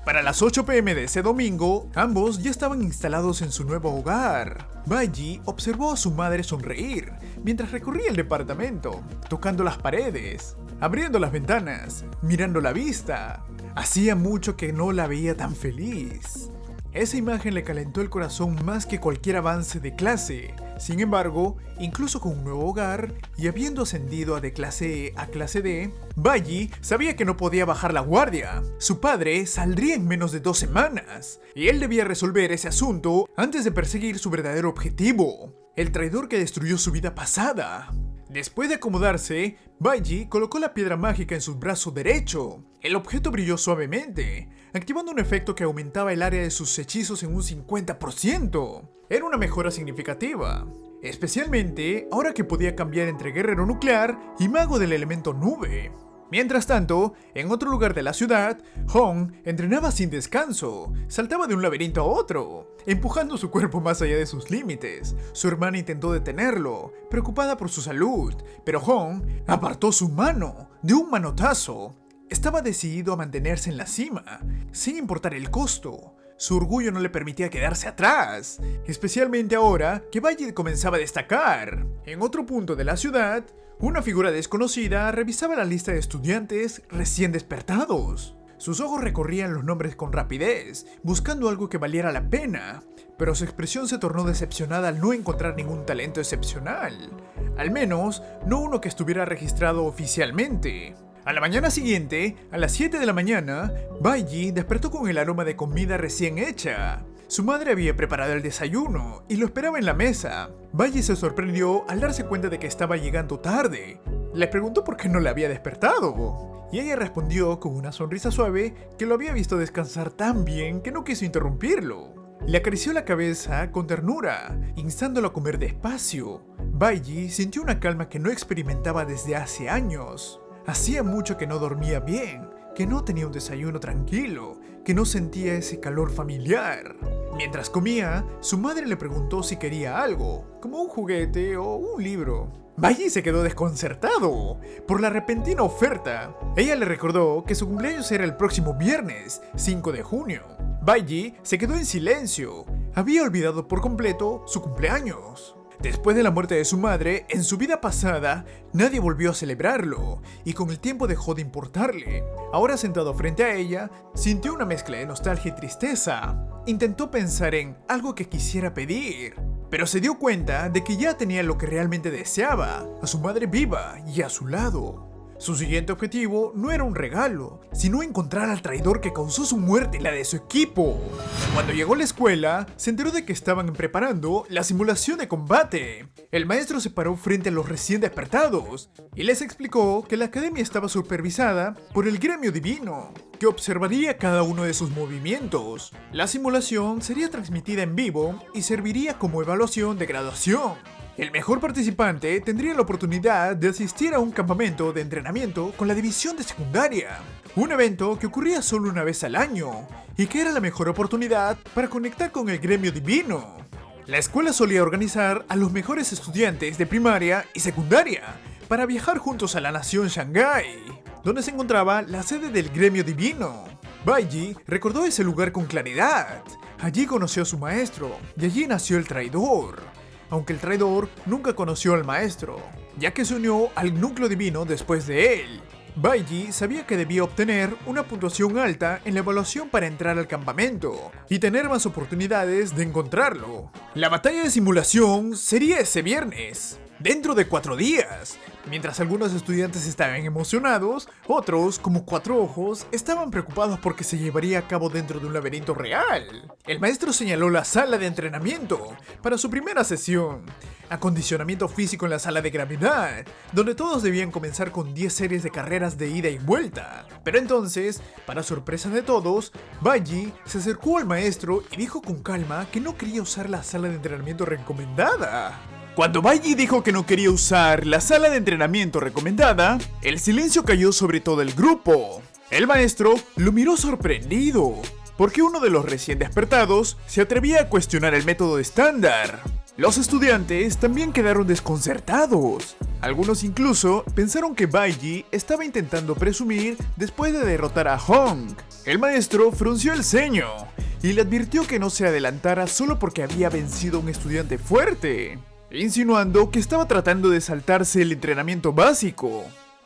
Para las 8 p.m. de ese domingo, ambos ya estaban instalados en su nuevo hogar. Bayi observó a su madre sonreír mientras recorría el departamento, tocando las paredes, abriendo las ventanas, mirando la vista. Hacía mucho que no la veía tan feliz. Esa imagen le calentó el corazón más que cualquier avance de clase. Sin embargo, incluso con un nuevo hogar y habiendo ascendido de clase E a clase D, Bayi sabía que no podía bajar la guardia. Su padre saldría en menos de 2 semanas, y él debía resolver ese asunto antes de perseguir su verdadero objetivo, el traidor que destruyó su vida pasada. Después de acomodarse, Bayi colocó la piedra mágica en su brazo derecho. El objeto brilló suavemente, activando un efecto que aumentaba el área de sus hechizos en un 50%. Era una mejora significativa, especialmente ahora que podía cambiar entre guerrero nuclear y mago del elemento nube. Mientras tanto, en otro lugar de la ciudad, Hong entrenaba sin descanso, saltaba de un laberinto a otro, empujando su cuerpo más allá de sus límites. Su hermana intentó detenerlo, preocupada por su salud, pero Hong apartó su mano de un manotazo. Estaba decidido a mantenerse en la cima, sin importar el costo. Su orgullo no le permitía quedarse atrás, especialmente ahora que Bayi comenzaba a destacar. En otro punto de la ciudad, una figura desconocida revisaba la lista de estudiantes recién despertados. Sus ojos recorrían los nombres con rapidez, buscando algo que valiera la pena, pero su expresión se tornó decepcionada al no encontrar ningún talento excepcional, al menos no uno que estuviera registrado oficialmente. A la mañana siguiente, a las 7 de la mañana, Bayi despertó con el aroma de comida recién hecha. Su madre había preparado el desayuno y lo esperaba en la mesa. Bayi se sorprendió al darse cuenta de que estaba llegando tarde. Le preguntó por qué no la había despertado, y ella respondió con una sonrisa suave que lo había visto descansar tan bien que no quiso interrumpirlo. Le acarició la cabeza con ternura, instándolo a comer despacio. Bayi sintió una calma que no experimentaba desde hace años. Hacía mucho que no dormía bien, que no tenía un desayuno tranquilo, que no sentía ese calor familiar. Mientras comía, su madre le preguntó si quería algo, como un juguete o un libro. Bayi se quedó desconcertado por la repentina oferta. Ella le recordó que su cumpleaños era el próximo viernes, 5 de junio. Bayi se quedó en silencio. Había olvidado por completo su cumpleaños. Después de la muerte de su madre, en su vida pasada, nadie volvió a celebrarlo, y con el tiempo dejó de importarle. Ahora sentado frente a ella, sintió una mezcla de nostalgia y tristeza. Intentó pensar en algo que quisiera pedir, pero se dio cuenta de que ya tenía lo que realmente deseaba, a su madre viva y a su lado. Su siguiente objetivo no era un regalo, sino encontrar al traidor que causó su muerte y la de su equipo. Cuando llegó a la escuela, se enteró de que estaban preparando la simulación de combate. El maestro se paró frente a los recién despertados y les explicó que la academia estaba supervisada por el gremio divino, que observaría cada uno de sus movimientos. La simulación sería transmitida en vivo y serviría como evaluación de graduación. El mejor participante tendría la oportunidad de asistir a un campamento de entrenamiento con la división de secundaria, un evento que ocurría solo una vez al año y que era la mejor oportunidad para conectar con el gremio divino. La escuela solía organizar a los mejores estudiantes de primaria y secundaria para viajar juntos a la nación Shanghái, donde se encontraba la sede del gremio divino. Baiji recordó ese lugar con claridad. Allí conoció a su maestro y allí nació el traidor. Aunque el traidor nunca conoció al maestro, ya que se unió al núcleo divino después de él. Baiji sabía que debía obtener una puntuación alta en la evaluación para entrar al campamento y tener más oportunidades de encontrarlo. La batalla de simulación sería ese viernes, dentro de 4 días. Mientras algunos estudiantes estaban emocionados, otros, como Cuatro Ojos, estaban preocupados porque se llevaría a cabo dentro de un laberinto real. El maestro señaló la sala de entrenamiento para su primera sesión. Acondicionamiento físico en la sala de gravedad, donde todos debían comenzar con 10 series de carreras de ida y vuelta. Pero entonces, para sorpresa de todos, Baiji se acercó al maestro y dijo con calma que no quería usar la sala de entrenamiento recomendada. Cuando Baiji dijo que no quería usar la sala de entrenamiento recomendada, el silencio cayó sobre todo el grupo. El maestro lo miró sorprendido, porque uno de los recién despertados se atrevía a cuestionar el método estándar. Los estudiantes también quedaron desconcertados. Algunos incluso pensaron que Baiji estaba intentando presumir después de derrotar a Hong. El maestro frunció el ceño y le advirtió que no se adelantara solo porque había vencido a un estudiante fuerte, insinuando que estaba tratando de saltarse el entrenamiento básico.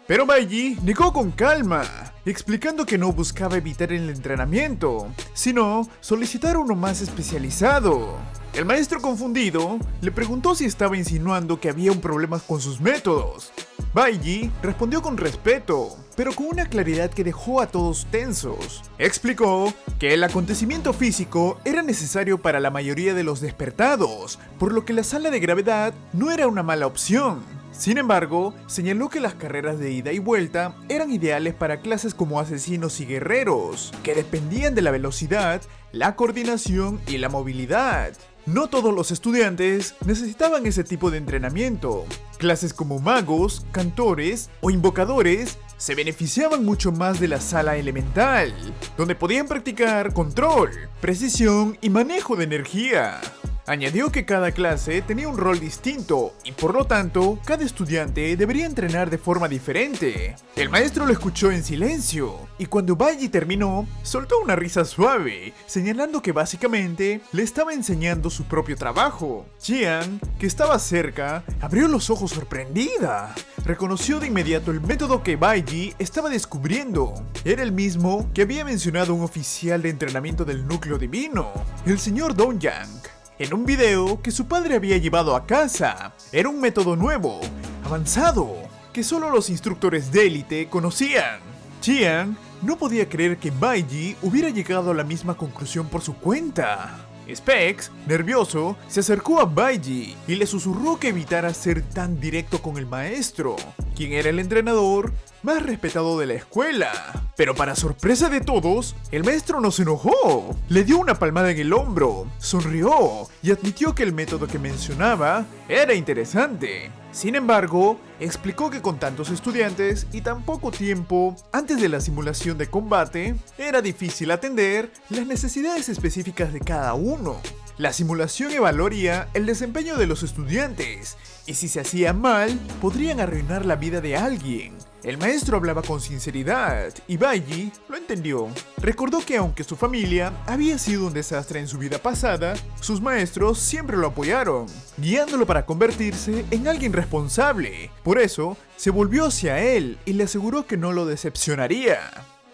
Pero Baiji negó con calma, explicando que no buscaba evitar el entrenamiento, sino solicitar uno más especializado. El maestro, confundido, le preguntó si estaba insinuando que había un problema con sus métodos. Baiji respondió con respeto, pero con una claridad que dejó a todos tensos. Explicó que el acontecimiento físico era necesario para la mayoría de los despertados, por lo que la sala de gravedad no era una mala opción. Sin embargo, señaló que las carreras de ida y vuelta eran ideales para clases como asesinos y guerreros, que dependían de la velocidad, la coordinación y la movilidad. No todos los estudiantes necesitaban ese tipo de entrenamiento. Clases como magos, cantores o invocadores se beneficiaban mucho más de la sala elemental, donde podían practicar control, precisión y manejo de energía. Añadió que cada clase tenía un rol distinto y por lo tanto, cada estudiante debería entrenar de forma diferente. El maestro lo escuchó en silencio y cuando Baiji terminó, soltó una risa suave, señalando que básicamente le estaba enseñando su propio trabajo. Qian, que estaba cerca, abrió los ojos sorprendida. Reconoció de inmediato el método que Baiji estaba descubriendo. Era el mismo que había mencionado un oficial de entrenamiento del núcleo divino, el señor Dongyang, en un video que su padre había llevado a casa. Era un método nuevo, avanzado, que solo los instructores de élite conocían. Qian no podía creer que Baiji hubiera llegado a la misma conclusión por su cuenta. Specs, nervioso, se acercó a Baiji y le susurró que evitara ser tan directo con el maestro, quien era el entrenador más respetado de la escuela. Pero para sorpresa de todos, el maestro no se enojó. Le dio una palmada en el hombro, sonrió y admitió que el método que mencionaba era interesante. Sin embargo, explicó que con tantos estudiantes y tan poco tiempo antes de la simulación de combate, era difícil atender las necesidades específicas de cada uno. La simulación evaluaría el desempeño de los estudiantes, y si se hacía mal, podrían arruinar la vida de alguien. El maestro hablaba con sinceridad, y Baiji lo entendió. Recordó que aunque su familia había sido un desastre en su vida pasada, sus maestros siempre lo apoyaron, guiándolo para convertirse en alguien responsable. Por eso, se volvió hacia él y le aseguró que no lo decepcionaría.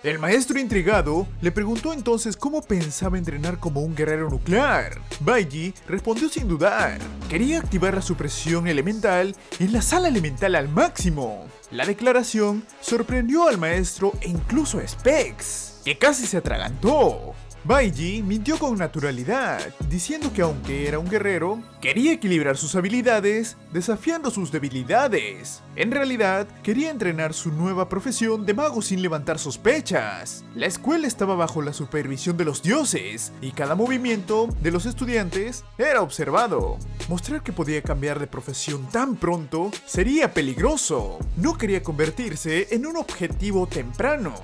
El maestro, intrigado, le preguntó entonces cómo pensaba entrenar como un guerrero nuclear. Baiji respondió sin dudar. Quería activar la supresión elemental en la sala elemental al máximo. La declaración sorprendió al maestro e incluso a Specs, que casi se atragantó. Baiji mintió con naturalidad, diciendo que aunque era un guerrero, quería equilibrar sus habilidades, desafiando sus debilidades. En realidad, quería entrenar su nueva profesión de mago sin levantar sospechas. La escuela estaba bajo la supervisión de los dioses, y cada movimiento de los estudiantes era observado. Mostrar que podía cambiar de profesión tan pronto sería peligroso. No quería convertirse en un objetivo temprano.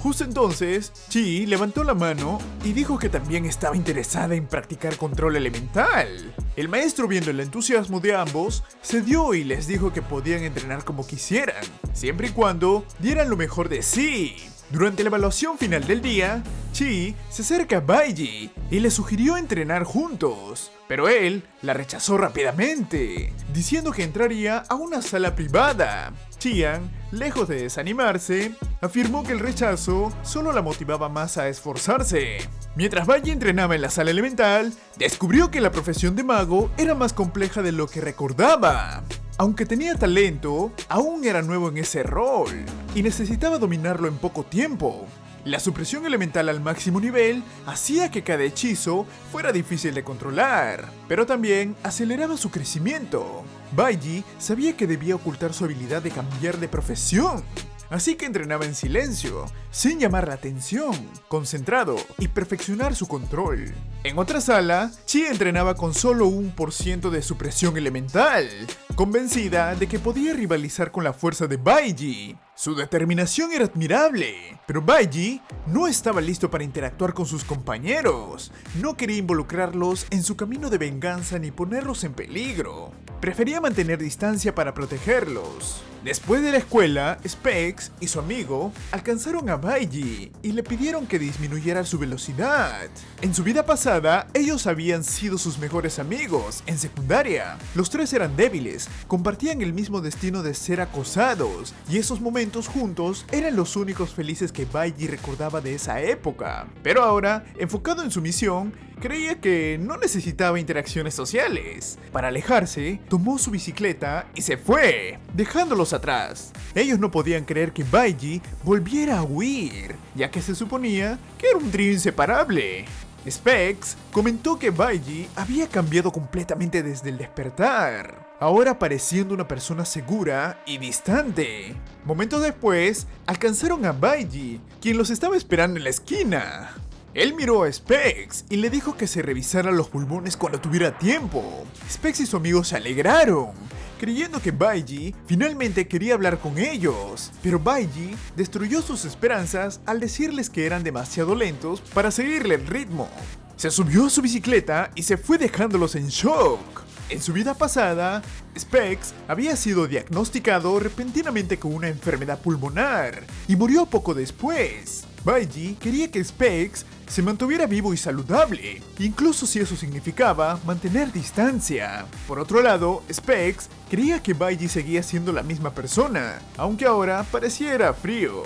Justo entonces, Chi levantó la mano y dijo que también estaba interesada en practicar control elemental. El maestro, viendo el entusiasmo de ambos, cedió y les dijo que podían entrenar como quisieran, siempre y cuando dieran lo mejor de sí. Durante la evaluación final del día, Chi se acerca a Baiji y le sugirió entrenar juntos, pero él la rechazó rápidamente, diciendo que entraría a una sala privada. Qian, lejos de desanimarse, afirmó que el rechazo solo la motivaba más a esforzarse. Mientras Baiji entrenaba en la sala elemental, descubrió que la profesión de mago era más compleja de lo que recordaba. Aunque tenía talento, aún era nuevo en ese rol y necesitaba dominarlo en poco tiempo. La supresión elemental al máximo nivel hacía que cada hechizo fuera difícil de controlar, pero también aceleraba su crecimiento. Baiji sabía que debía ocultar su habilidad de cambiar de profesión, así que entrenaba en silencio, sin llamar la atención, concentrado y perfeccionar su control. En otra sala, Chi entrenaba con solo 1% de supresión elemental, convencida de que podía rivalizar con la fuerza de Baiji. Su determinación era admirable, pero Baiji no estaba listo para interactuar con sus compañeros. No quería involucrarlos en su camino de venganza ni ponerlos en peligro. Prefería mantener distancia para protegerlos. Después de la escuela, Specs y su amigo alcanzaron a Baiji y le pidieron que disminuyera su velocidad. En su vida pasada, ellos habían sido sus mejores amigos en secundaria. Los tres eran débiles, compartían el mismo destino de ser acosados, y esos momentos juntos eran los únicos felices que Baiji recordaba de esa época. Pero ahora, enfocado en su misión, creía que no necesitaba interacciones sociales. Para alejarse, tomó su bicicleta y se fue, dejándolos atrás. Ellos no podían creer que Baiji volviera a huir, ya que se suponía que era un trío inseparable. Specs comentó que Baiji había cambiado completamente desde el despertar, ahora pareciendo una persona segura y distante. Momentos después, alcanzaron a Baiji, quien los estaba esperando en la esquina. Él miró a Specs y le dijo que se revisara los pulmones cuando tuviera tiempo. Specs y su amigo se alegraron, creyendo que Baiji finalmente quería hablar con ellos. Pero Baiji destruyó sus esperanzas al decirles que eran demasiado lentos para seguirle el ritmo. Se subió a su bicicleta y se fue dejándolos en shock. En su vida pasada, Specs había sido diagnosticado repentinamente con una enfermedad pulmonar y murió poco después. Baiji quería que Specs se mantuviera vivo y saludable, incluso si eso significaba mantener distancia. Por otro lado, Specs creía que Baiji seguía siendo la misma persona, aunque ahora pareciera frío.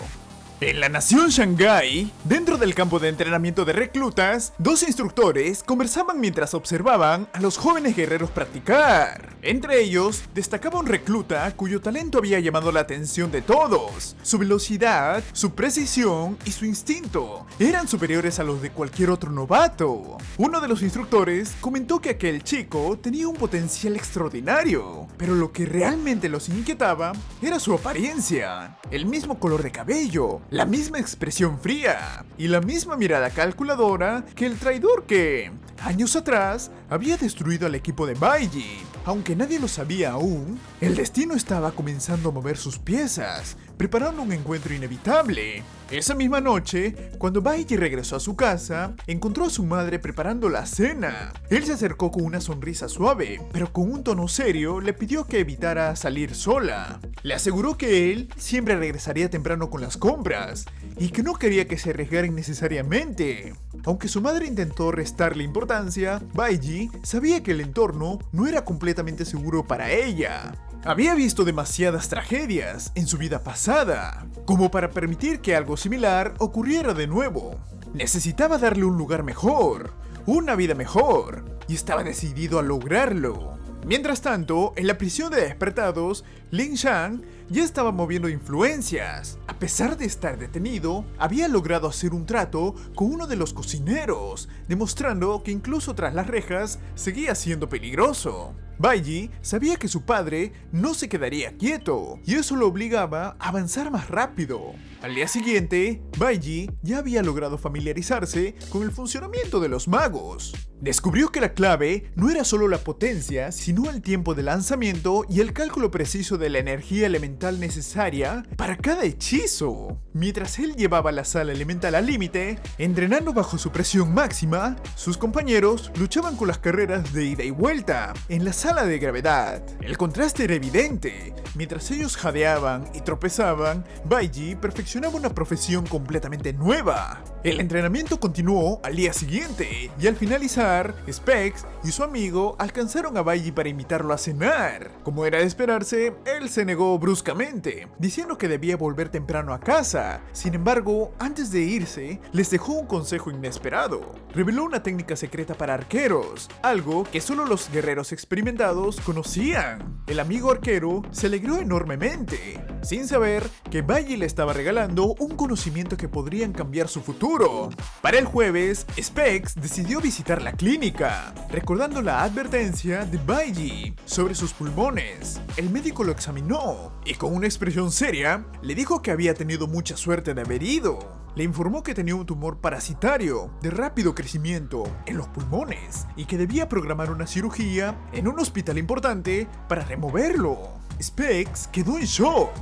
En la nación Shanghái, dentro del campo de entrenamiento de reclutas, dos instructores conversaban mientras observaban a los jóvenes guerreros practicar. Entre ellos, destacaba un recluta cuyo talento había llamado la atención de todos. Su velocidad, su precisión y su instinto eran superiores a los de cualquier otro novato. Uno de los instructores comentó que aquel chico tenía un potencial extraordinario, pero lo que realmente los inquietaba era su apariencia. El mismo color de cabello, la misma expresión fría y la misma mirada calculadora que el traidor que, años atrás, había destruido al equipo de Baiji. Aunque nadie lo sabía aún, el destino estaba comenzando a mover sus piezas, preparando un encuentro inevitable. Esa misma noche, cuando Baiji regresó a su casa, encontró a su madre preparando la cena. Él se acercó con una sonrisa suave, pero con un tono serio le pidió que evitara salir sola. Le aseguró que él siempre regresaría temprano con las compras y que no quería que se arriesgara innecesariamente. Aunque su madre intentó restarle importancia, Baiji sabía que el entorno no era completamente seguro para ella. Había visto demasiadas tragedias en su vida pasada, como para permitir que algo similar ocurriera de nuevo. Necesitaba darle un lugar mejor, una vida mejor, y estaba decidido a lograrlo. Mientras tanto, en la prisión de despertados, Lin Shang ya estaba moviendo influencias. A pesar de estar detenido, había logrado hacer un trato con uno de los cocineros, demostrando que incluso tras las rejas seguía siendo peligroso. Baiji sabía que su padre no se quedaría quieto, y eso lo obligaba a avanzar más rápido. Al día siguiente, Baiji ya había logrado familiarizarse con el funcionamiento de los magos. Descubrió que la clave no era solo la potencia, sino el tiempo de lanzamiento y el cálculo preciso de la energía elemental necesaria para cada hechizo. Mientras él llevaba la sala elemental al límite, entrenando bajo su presión máxima, sus compañeros luchaban con las carreras de ida y vuelta en la sala de gravedad. El contraste era evidente. Mientras ellos jadeaban y tropezaban, Baiji perfeccionaba una profesión completamente nueva. El entrenamiento continuó al día siguiente, y al finalizar, Specs y su amigo alcanzaron a Baiji para invitarlo a cenar. Como era de esperarse, él se negó bruscamente, diciendo que debía volver temprano a casa. Sin embargo, antes de irse, les dejó un consejo inesperado. Reveló una técnica secreta para arqueros, algo que solo los guerreros experimentados conocían. El amigo arquero se alegró enormemente, sin saber que Baiji le estaba regalando un conocimiento que podrían cambiar su futuro. Para el jueves, Specs decidió visitar la clínica, recordando la advertencia de Baiji sobre sus pulmones. El médico lo examinó y con una expresión seria le dijo que había tenido mucha suerte de haber ido. Le informó que tenía un tumor parasitario de rápido crecimiento en los pulmones y que debía programar una cirugía en un hospital importante para removerlo. Specs quedó en shock,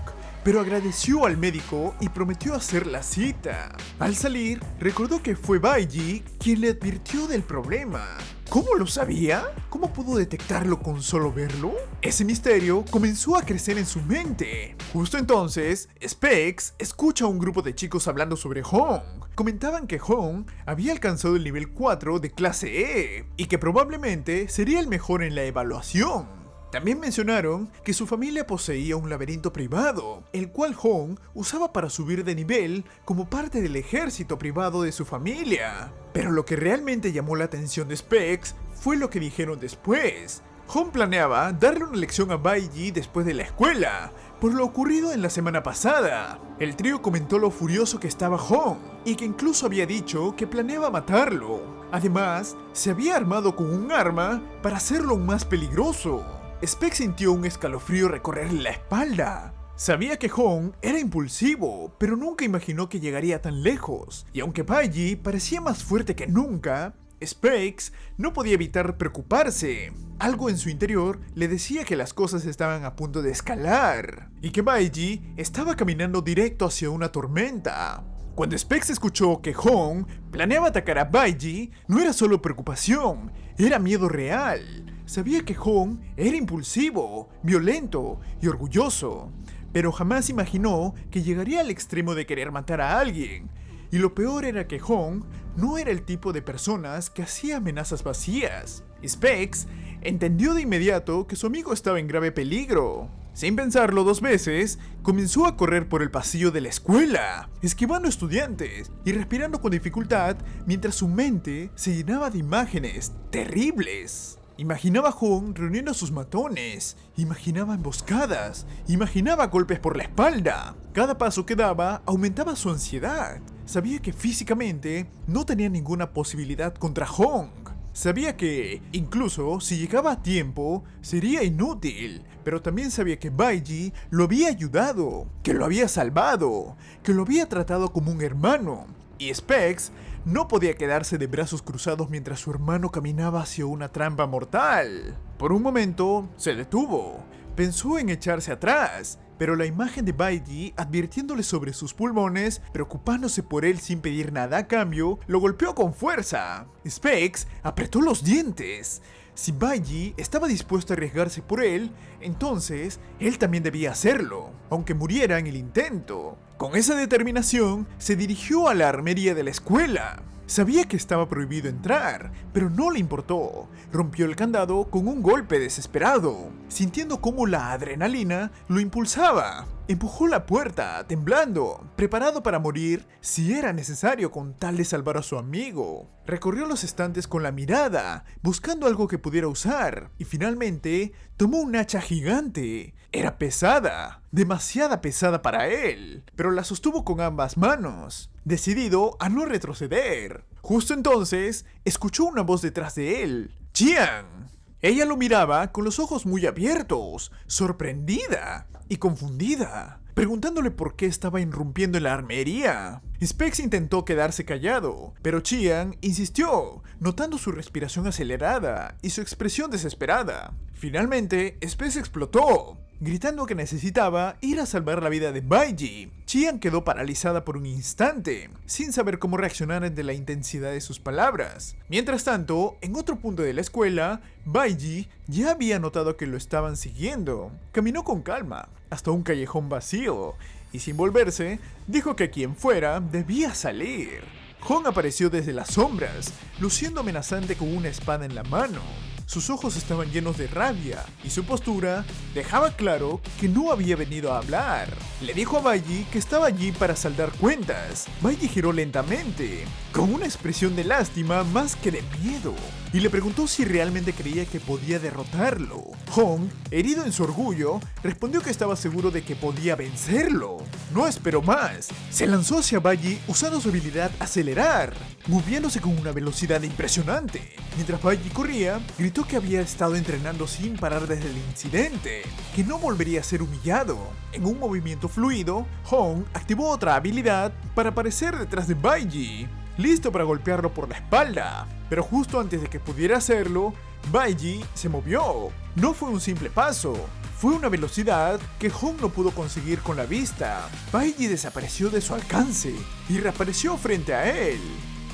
pero agradeció al médico y prometió hacer la cita. Al salir, recordó que fue Baiji quien le advirtió del problema. ¿Cómo lo sabía? ¿Cómo pudo detectarlo con solo verlo? Ese misterio comenzó a crecer en su mente. Justo entonces, Specs escucha a un grupo de chicos hablando sobre Hong. Comentaban que Hong había alcanzado el nivel 4 de clase E y que probablemente sería el mejor en la evaluación. También mencionaron que su familia poseía un laberinto privado, el cual Hong usaba para subir de nivel como parte del ejército privado de su familia. Pero lo que realmente llamó la atención de Specs fue lo que dijeron después. Hong planeaba darle una lección a Baiji después de la escuela, por lo ocurrido en la semana pasada. El trío comentó lo furioso que estaba Hong, y que incluso había dicho que planeaba matarlo. Además, se había armado con un arma para hacerlo aún más peligroso. Specs sintió un escalofrío recorrerle la espalda. Sabía que Hong era impulsivo, pero nunca imaginó que llegaría tan lejos. Y aunque Baiji parecía más fuerte que nunca, Specs no podía evitar preocuparse. Algo en su interior le decía que las cosas estaban a punto de escalar, y que Baiji estaba caminando directo hacia una tormenta. Cuando Specs escuchó que Hong planeaba atacar a Baiji, no era solo preocupación, era miedo real. Sabía que Hong era impulsivo, violento y orgulloso, pero jamás imaginó que llegaría al extremo de querer matar a alguien. Y lo peor era que Hong no era el tipo de personas que hacía amenazas vacías. Specs entendió de inmediato que su amigo estaba en grave peligro. Sin pensarlo dos veces, comenzó a correr por el pasillo de la escuela, esquivando estudiantes y respirando con dificultad mientras su mente se llenaba de imágenes terribles. Imaginaba a Hong reuniendo a sus matones, imaginaba emboscadas, imaginaba golpes por la espalda. Cada paso que daba aumentaba su ansiedad. Sabía que físicamente no tenía ninguna posibilidad contra Hong. Sabía que, incluso si llegaba a tiempo, sería inútil, pero también sabía que Baiji lo había ayudado, que lo había salvado, que lo había tratado como un hermano. Y Specs no podía quedarse de brazos cruzados mientras su hermano caminaba hacia una trampa mortal. Por un momento, se detuvo. Pensó en echarse atrás, pero la imagen de Baiji advirtiéndole sobre sus pulmones, preocupándose por él sin pedir nada a cambio, lo golpeó con fuerza. Specs apretó los dientes. Si Baiji estaba dispuesto a arriesgarse por él, entonces él también debía hacerlo, aunque muriera en el intento. Con esa determinación, se dirigió a la armería de la escuela. Sabía que estaba prohibido entrar, pero no le importó. Rompió el candado con un golpe desesperado, sintiendo cómo la adrenalina lo impulsaba. Empujó la puerta, temblando, preparado para morir si era necesario con tal de salvar a su amigo. Recorrió los estantes con la mirada, buscando algo que pudiera usar, y finalmente tomó un hacha gigante. Era pesada, demasiado pesada para él, pero la sostuvo con ambas manos, decidido a no retroceder. Justo entonces, escuchó una voz detrás de él. ¡Qian! Ella lo miraba con los ojos muy abiertos, sorprendida y confundida, preguntándole por qué estaba irrumpiendo en la armería. Specs intentó quedarse callado, pero Qian insistió, notando su respiración acelerada y su expresión desesperada. Finalmente, Specs explotó. gritando que necesitaba ir a salvar la vida de Baiji. Xian quedó paralizada por un instante, sin saber cómo reaccionar ante la intensidad de sus palabras. Mientras tanto, en otro punto de la escuela, Baiji ya había notado que lo estaban siguiendo. Caminó con calma, hasta un callejón vacío, y sin volverse, dijo que quien fuera debía salir. Hong apareció desde las sombras, luciendo amenazante con una espada en la mano. Sus ojos estaban llenos de rabia y su postura dejaba claro que no había venido a hablar. Le dijo a Baiji que estaba allí para saldar cuentas. Baiji giró lentamente, con una expresión de lástima más que de miedo, y le preguntó si realmente creía que podía derrotarlo. Hong, herido en su orgullo, respondió que estaba seguro de que podía vencerlo. No esperó más. Se lanzó hacia Baiji usando su habilidad acelerar, moviéndose con una velocidad impresionante. Mientras Baiji corría, gritó que había estado entrenando sin parar desde el incidente, que no volvería a ser humillado. En un movimiento fluido, Hong activó otra habilidad para aparecer detrás de Baiji, listo para golpearlo por la espalda. Pero justo antes de que pudiera hacerlo, Baiji se movió. No fue un simple paso, fue una velocidad que Hong no pudo conseguir con la vista. Baiji desapareció de su alcance y reapareció frente a él.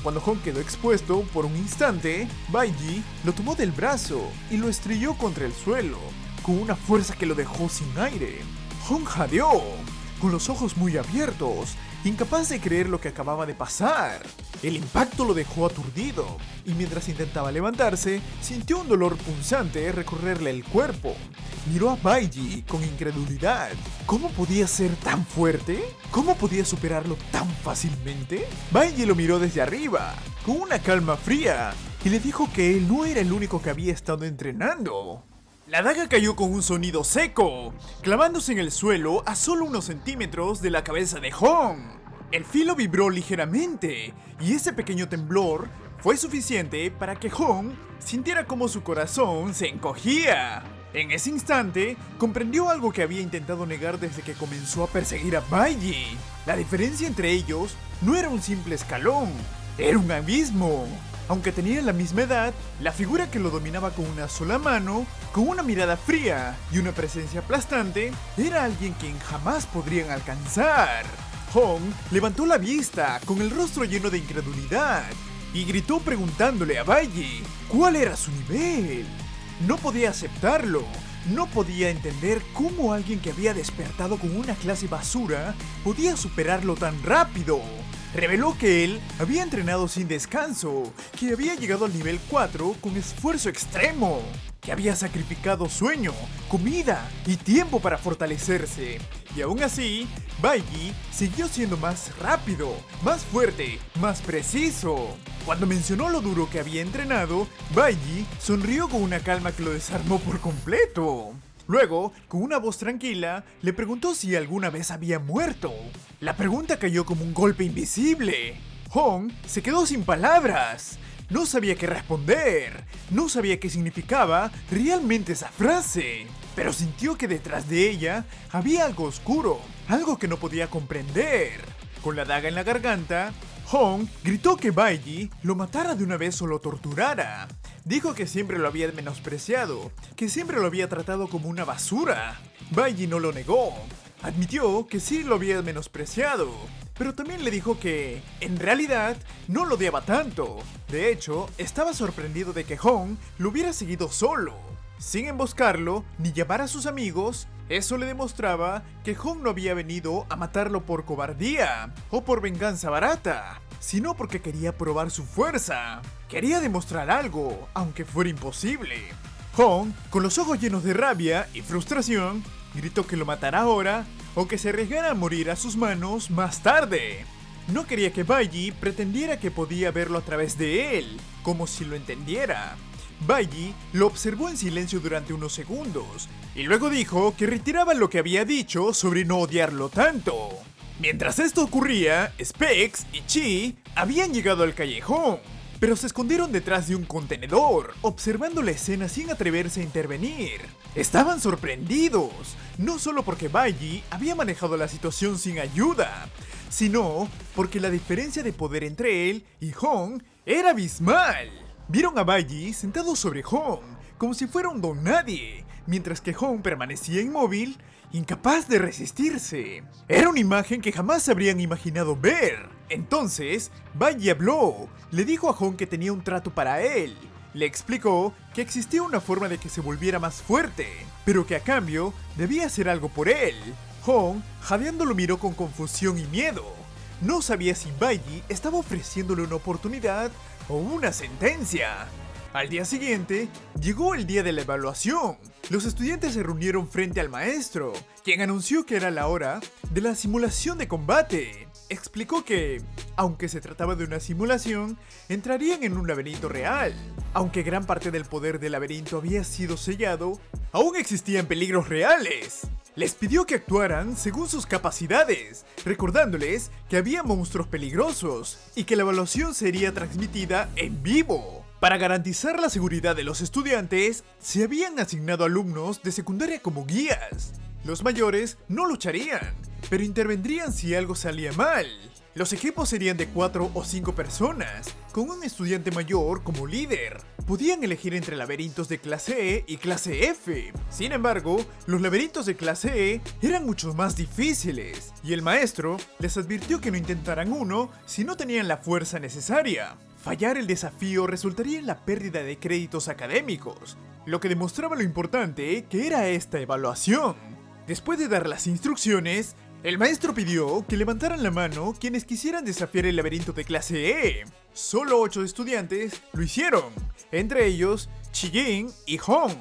Cuando Hong quedó expuesto por un instante, Baiji lo tomó del brazo y lo estrelló contra el suelo, con una fuerza que lo dejó sin aire. Hong jadeó, con los ojos muy abiertos, incapaz de creer lo que acababa de pasar. El impacto lo dejó aturdido, y mientras intentaba levantarse, sintió un dolor punzante recorrerle el cuerpo. Miró a Baiji con incredulidad. ¿Cómo podía ser tan fuerte? ¿Cómo podía superarlo tan fácilmente? Baiji lo miró desde arriba, con una calma fría, y le dijo que él no era el único que había estado entrenando. La daga cayó con un sonido seco, clavándose en el suelo a solo unos centímetros de la cabeza de Hong. El filo vibró ligeramente, y ese pequeño temblor fue suficiente para que Hong sintiera como su corazón se encogía. En ese instante, comprendió algo que había intentado negar desde que comenzó a perseguir a Baiji. La diferencia entre ellos no era un simple escalón, era un abismo. Aunque tenían la misma edad, la figura que lo dominaba con una sola mano, con una mirada fría y una presencia aplastante, era alguien quien jamás podrían alcanzar. Hong levantó la vista con el rostro lleno de incredulidad y gritó preguntándole a Baiji cuál era su nivel. No podía aceptarlo, no podía entender cómo alguien que había despertado con una clase basura podía superarlo tan rápido. Reveló que él había entrenado sin descanso, que había llegado al nivel 4 con esfuerzo extremo, que había sacrificado sueño, comida y tiempo para fortalecerse. Y aún así, Baiji siguió siendo más rápido, más fuerte, más preciso. Cuando mencionó lo duro que había entrenado, Baiji sonrió con una calma que lo desarmó por completo. Luego, con una voz tranquila, le preguntó si alguna vez había muerto. La pregunta cayó como un golpe invisible. Hong se quedó sin palabras. No sabía qué responder. No sabía qué significaba realmente esa frase. Pero sintió que detrás de ella había algo oscuro, algo que no podía comprender. Con la daga en la garganta, Hong gritó que Baiji lo matara de una vez o lo torturara. Dijo que siempre lo había menospreciado, que siempre lo había tratado como una basura. Baiji no lo negó. Admitió que sí lo había menospreciado, pero también le dijo que, en realidad, no lo odiaba tanto. De hecho, estaba sorprendido de que Hong lo hubiera seguido solo, sin emboscarlo ni llamar a sus amigos. Eso le demostraba que Hong no había venido a matarlo por cobardía o por venganza barata, sino porque quería probar su fuerza. Quería demostrar algo, aunque fuera imposible. Hong, con los ojos llenos de rabia y frustración, gritó que lo matará ahora o que se arriesgara a morir a sus manos más tarde. No quería que Baiji pretendiera que podía verlo a través de él, como si lo entendiera. Baiji lo observó en silencio durante unos segundos y luego dijo que retiraba lo que había dicho sobre no odiarlo tanto. Mientras esto ocurría, Specs y Chi habían llegado al callejón, pero se escondieron detrás de un contenedor, observando la escena sin atreverse a intervenir. Estaban sorprendidos, no solo porque Baiji había manejado la situación sin ayuda, sino porque la diferencia de poder entre él y Hong era abismal. Vieron a Baiji sentado sobre Hong, como si fuera un don nadie, mientras que Hong permanecía inmóvil, incapaz de resistirse. Era una imagen que jamás habrían imaginado ver. Entonces, Bailey habló, le dijo a Hong que tenía un trato para él. Le explicó que existía una forma de que se volviera más fuerte, pero que a cambio debía hacer algo por él. Hong, jadeando, lo miró con confusión y miedo. No sabía si Bailey estaba ofreciéndole una oportunidad o una sentencia. Al día siguiente, llegó el día de la evaluación. Los estudiantes se reunieron frente al maestro, quien anunció que era la hora de la simulación de combate. Explicó que, aunque se trataba de una simulación, entrarían en un laberinto real. Aunque gran parte del poder del laberinto había sido sellado, aún existían peligros reales. Les pidió que actuaran según sus capacidades, recordándoles que había monstruos peligrosos y que la evaluación sería transmitida en vivo. Para garantizar la seguridad de los estudiantes, se habían asignado alumnos de secundaria como guías. Los mayores no lucharían, pero intervendrían si algo salía mal. Los equipos serían de 4 o 5 personas, con un estudiante mayor como líder. Podían elegir entre laberintos de clase E y clase F. Sin embargo, los laberintos de clase E eran mucho más difíciles, y el maestro les advirtió que no intentaran uno si no tenían la fuerza necesaria. Fallar el desafío resultaría en la pérdida de créditos académicos, lo que demostraba lo importante que era esta evaluación. Después de dar las instrucciones, el maestro pidió que levantaran la mano quienes quisieran desafiar el laberinto de clase E. Solo 8 estudiantes lo hicieron, entre ellos Chijin y Hong.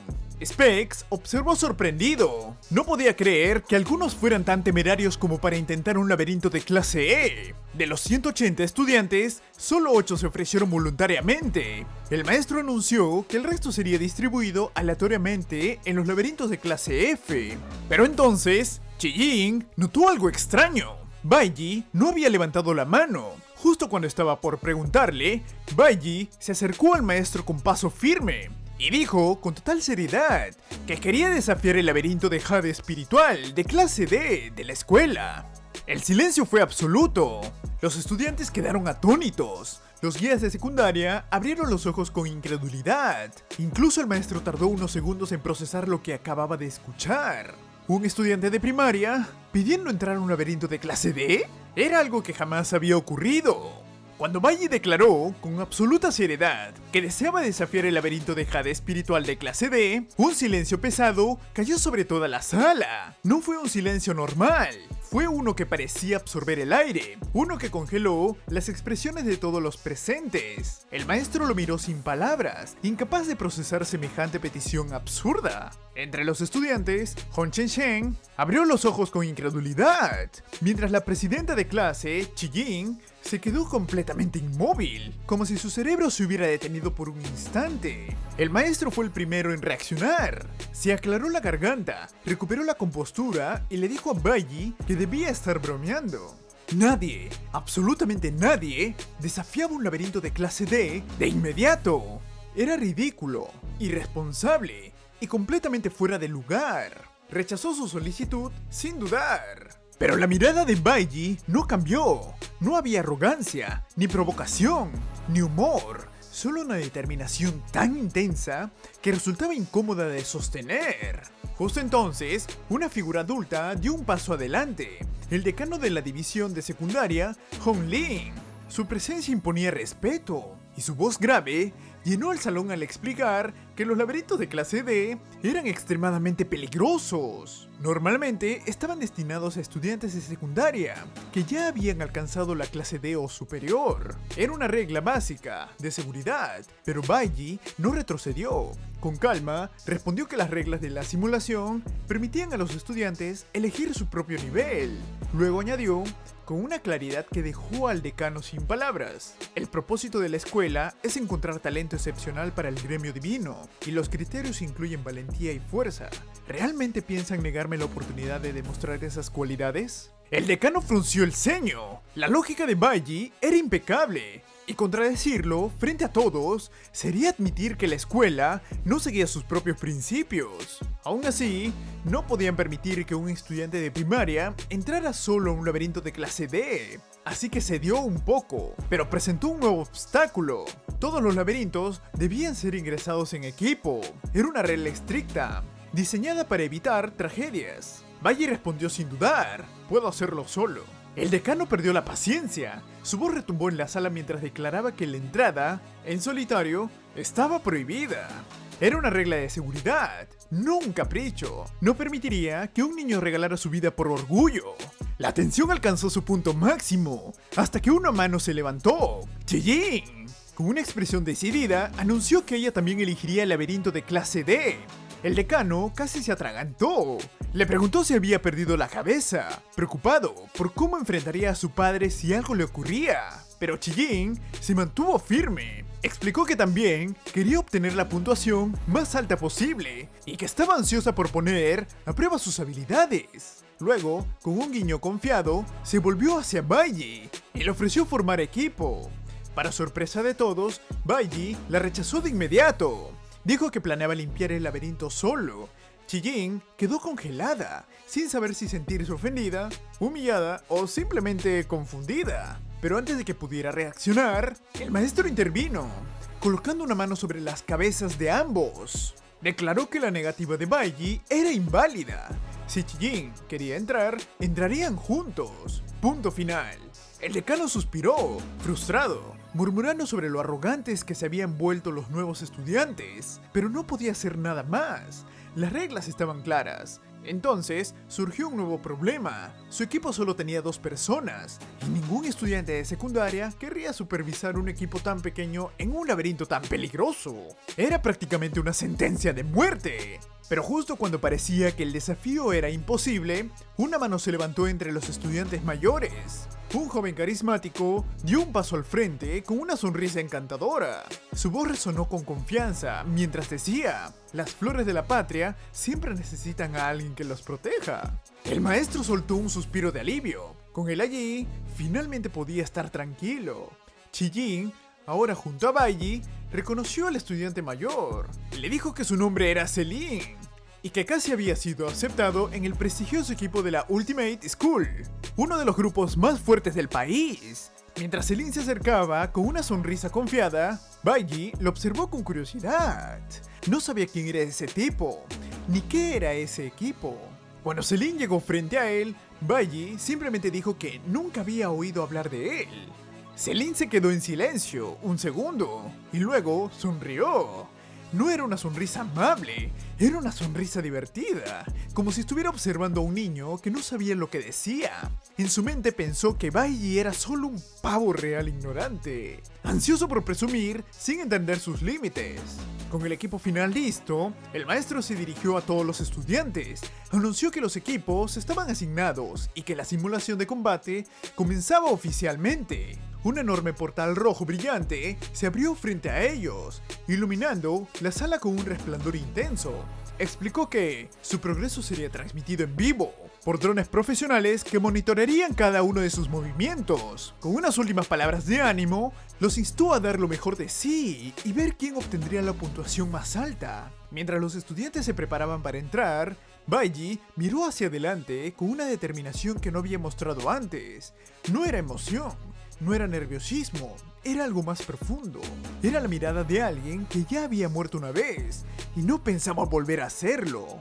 Specs observó sorprendido. No podía creer que algunos fueran tan temerarios como para intentar un laberinto de clase E. De los 180 estudiantes, solo 8 se ofrecieron voluntariamente. El maestro anunció que el resto sería distribuido aleatoriamente en los laberintos de clase F. Pero entonces, Chijin notó algo extraño. Bailey no había levantado la mano. Justo cuando estaba por preguntarle, Bailey se acercó al maestro con paso firme y dijo con total seriedad que quería desafiar el laberinto de jade espiritual de clase D de la escuela. El silencio fue absoluto. Los estudiantes quedaron atónitos. Los guías de secundaria abrieron los ojos con incredulidad. Incluso el maestro tardó unos segundos en procesar lo que acababa de escuchar. ¿Un estudiante de primaria pidiendo entrar a un laberinto de clase D? Era algo que jamás había ocurrido. Cuando Bailey declaró con absoluta seriedad que deseaba desafiar el laberinto de jade espiritual de clase D, un silencio pesado cayó sobre toda la sala. No fue un silencio normal, fue uno que parecía absorber el aire, uno que congeló las expresiones de todos los presentes. El maestro lo miró sin palabras, incapaz de procesar semejante petición absurda. Entre los estudiantes, Hong Chen abrió los ojos con incredulidad, mientras la presidenta de clase, Chijin, se quedó completamente inmóvil, como si su cerebro se hubiera detenido por un instante. El maestro fue el primero en reaccionar. Se aclaró la garganta, recuperó la compostura y le dijo a Bailey que debía estar bromeando. Nadie, absolutamente nadie, desafiaba un laberinto de clase D de inmediato. Era ridículo, irresponsable y completamente fuera de lugar. Rechazó su solicitud sin dudar. Pero la mirada de Bailey no cambió. No había arrogancia, ni provocación, ni humor. Solo una determinación tan intensa que resultaba incómoda de sostener. Justo entonces, una figura adulta dio un paso adelante. El decano de la división de secundaria, Hong Lin. Su presencia imponía respeto, y su voz grave llenó el salón al explicar que los laberintos de clase D eran extremadamente peligrosos. Normalmente estaban destinados a estudiantes de secundaria que ya habían alcanzado la clase D o superior. Era una regla básica de seguridad, pero Bailey no retrocedió. Con calma, respondió que las reglas de la simulación permitían a los estudiantes elegir su propio nivel. Luego añadió, con una claridad que dejó al decano sin palabras: el propósito de la escuela es encontrar talento excepcional para el gremio divino, y los criterios incluyen valentía y fuerza. ¿Realmente piensan negarme la oportunidad de demostrar esas cualidades? El decano frunció el ceño. La lógica de Bailey era impecable. Y contradecirlo, frente a todos, sería admitir que la escuela no seguía sus propios principios. Aún así, no podían permitir que un estudiante de primaria entrara solo a un laberinto de clase D. Así que cedió un poco, pero presentó un nuevo obstáculo. Todos los laberintos debían ser ingresados en equipo. Era una regla estricta, diseñada para evitar tragedias. Bailly respondió sin dudar: puedo hacerlo solo. El decano perdió la paciencia. Su voz retumbó en la sala mientras declaraba que la entrada, en solitario, estaba prohibida. Era una regla de seguridad, no un capricho. No permitiría que un niño regalara su vida por orgullo. La tensión alcanzó su punto máximo, hasta que una mano se levantó. ¡Chijin! Con una expresión decidida, anunció que ella también elegiría el laberinto de clase D. El decano casi se atragantó. Le preguntó si había perdido la cabeza, preocupado por cómo enfrentaría a su padre si algo le ocurría. Pero Chijin se mantuvo firme. Explicó que también quería obtener la puntuación más alta posible y que estaba ansiosa por poner a prueba sus habilidades. Luego, con un guiño confiado, se volvió hacia Bailly y le ofreció formar equipo. Para sorpresa de todos, Bailly la rechazó de inmediato. Dijo que planeaba limpiar el laberinto solo. Chijin quedó congelada, sin saber si sentirse ofendida, humillada o simplemente confundida. Pero antes de que pudiera reaccionar, el maestro intervino, colocando una mano sobre las cabezas de ambos. Declaró que la negativa de Bailly era inválida. Si Chijin quería entrar, entrarían juntos. Punto final. El decano suspiró, frustrado, murmurando sobre lo arrogantes que se habían vuelto los nuevos estudiantes, pero no podía hacer nada más. Las reglas estaban claras. Entonces, surgió un nuevo problema. Su equipo solo tenía 2 personas, y ningún estudiante de secundaria querría supervisar un equipo tan pequeño en un laberinto tan peligroso. Era prácticamente una sentencia de muerte. Pero justo cuando parecía que el desafío era imposible, una mano se levantó entre los estudiantes mayores. Un joven carismático dio un paso al frente con una sonrisa encantadora. Su voz resonó con confianza mientras decía: las flores de la patria siempre necesitan a alguien que los proteja. El maestro soltó un suspiro de alivio. Con él allí, finalmente podía estar tranquilo. Chijin, ahora junto a Bailly, reconoció al estudiante mayor. Le dijo que su nombre era Celine y que casi había sido aceptado en el prestigioso equipo de la Ultimate School, uno de los grupos más fuertes del país. Mientras Celine se acercaba con una sonrisa confiada, Bailly lo observó con curiosidad. No sabía quién era ese tipo, ni qué era ese equipo. Cuando Celine llegó frente a él, Bailly simplemente dijo que nunca había oído hablar de él. Celine se quedó en silencio un segundo y luego sonrió. No era una sonrisa amable, era una sonrisa divertida, como si estuviera observando a un niño que no sabía lo que decía. En su mente pensó que Bailly era solo un pavo real ignorante, ansioso por presumir sin entender sus límites. Con el equipo final listo, el maestro se dirigió a todos los estudiantes, anunció que los equipos estaban asignados y que la simulación de combate comenzaba oficialmente. Un enorme portal rojo brillante se abrió frente a ellos, iluminando la sala con un resplandor intenso. Explicó que su progreso sería transmitido en vivo por drones profesionales que monitorearían cada uno de sus movimientos. Con unas últimas palabras de ánimo, los instó a dar lo mejor de sí y ver quién obtendría la puntuación más alta. Mientras los estudiantes se preparaban para entrar, Bailly miró hacia adelante con una determinación que no había mostrado antes. No era emoción, no era nerviosismo, era algo más profundo. Era la mirada de alguien que ya había muerto una vez y no pensaba volver a hacerlo.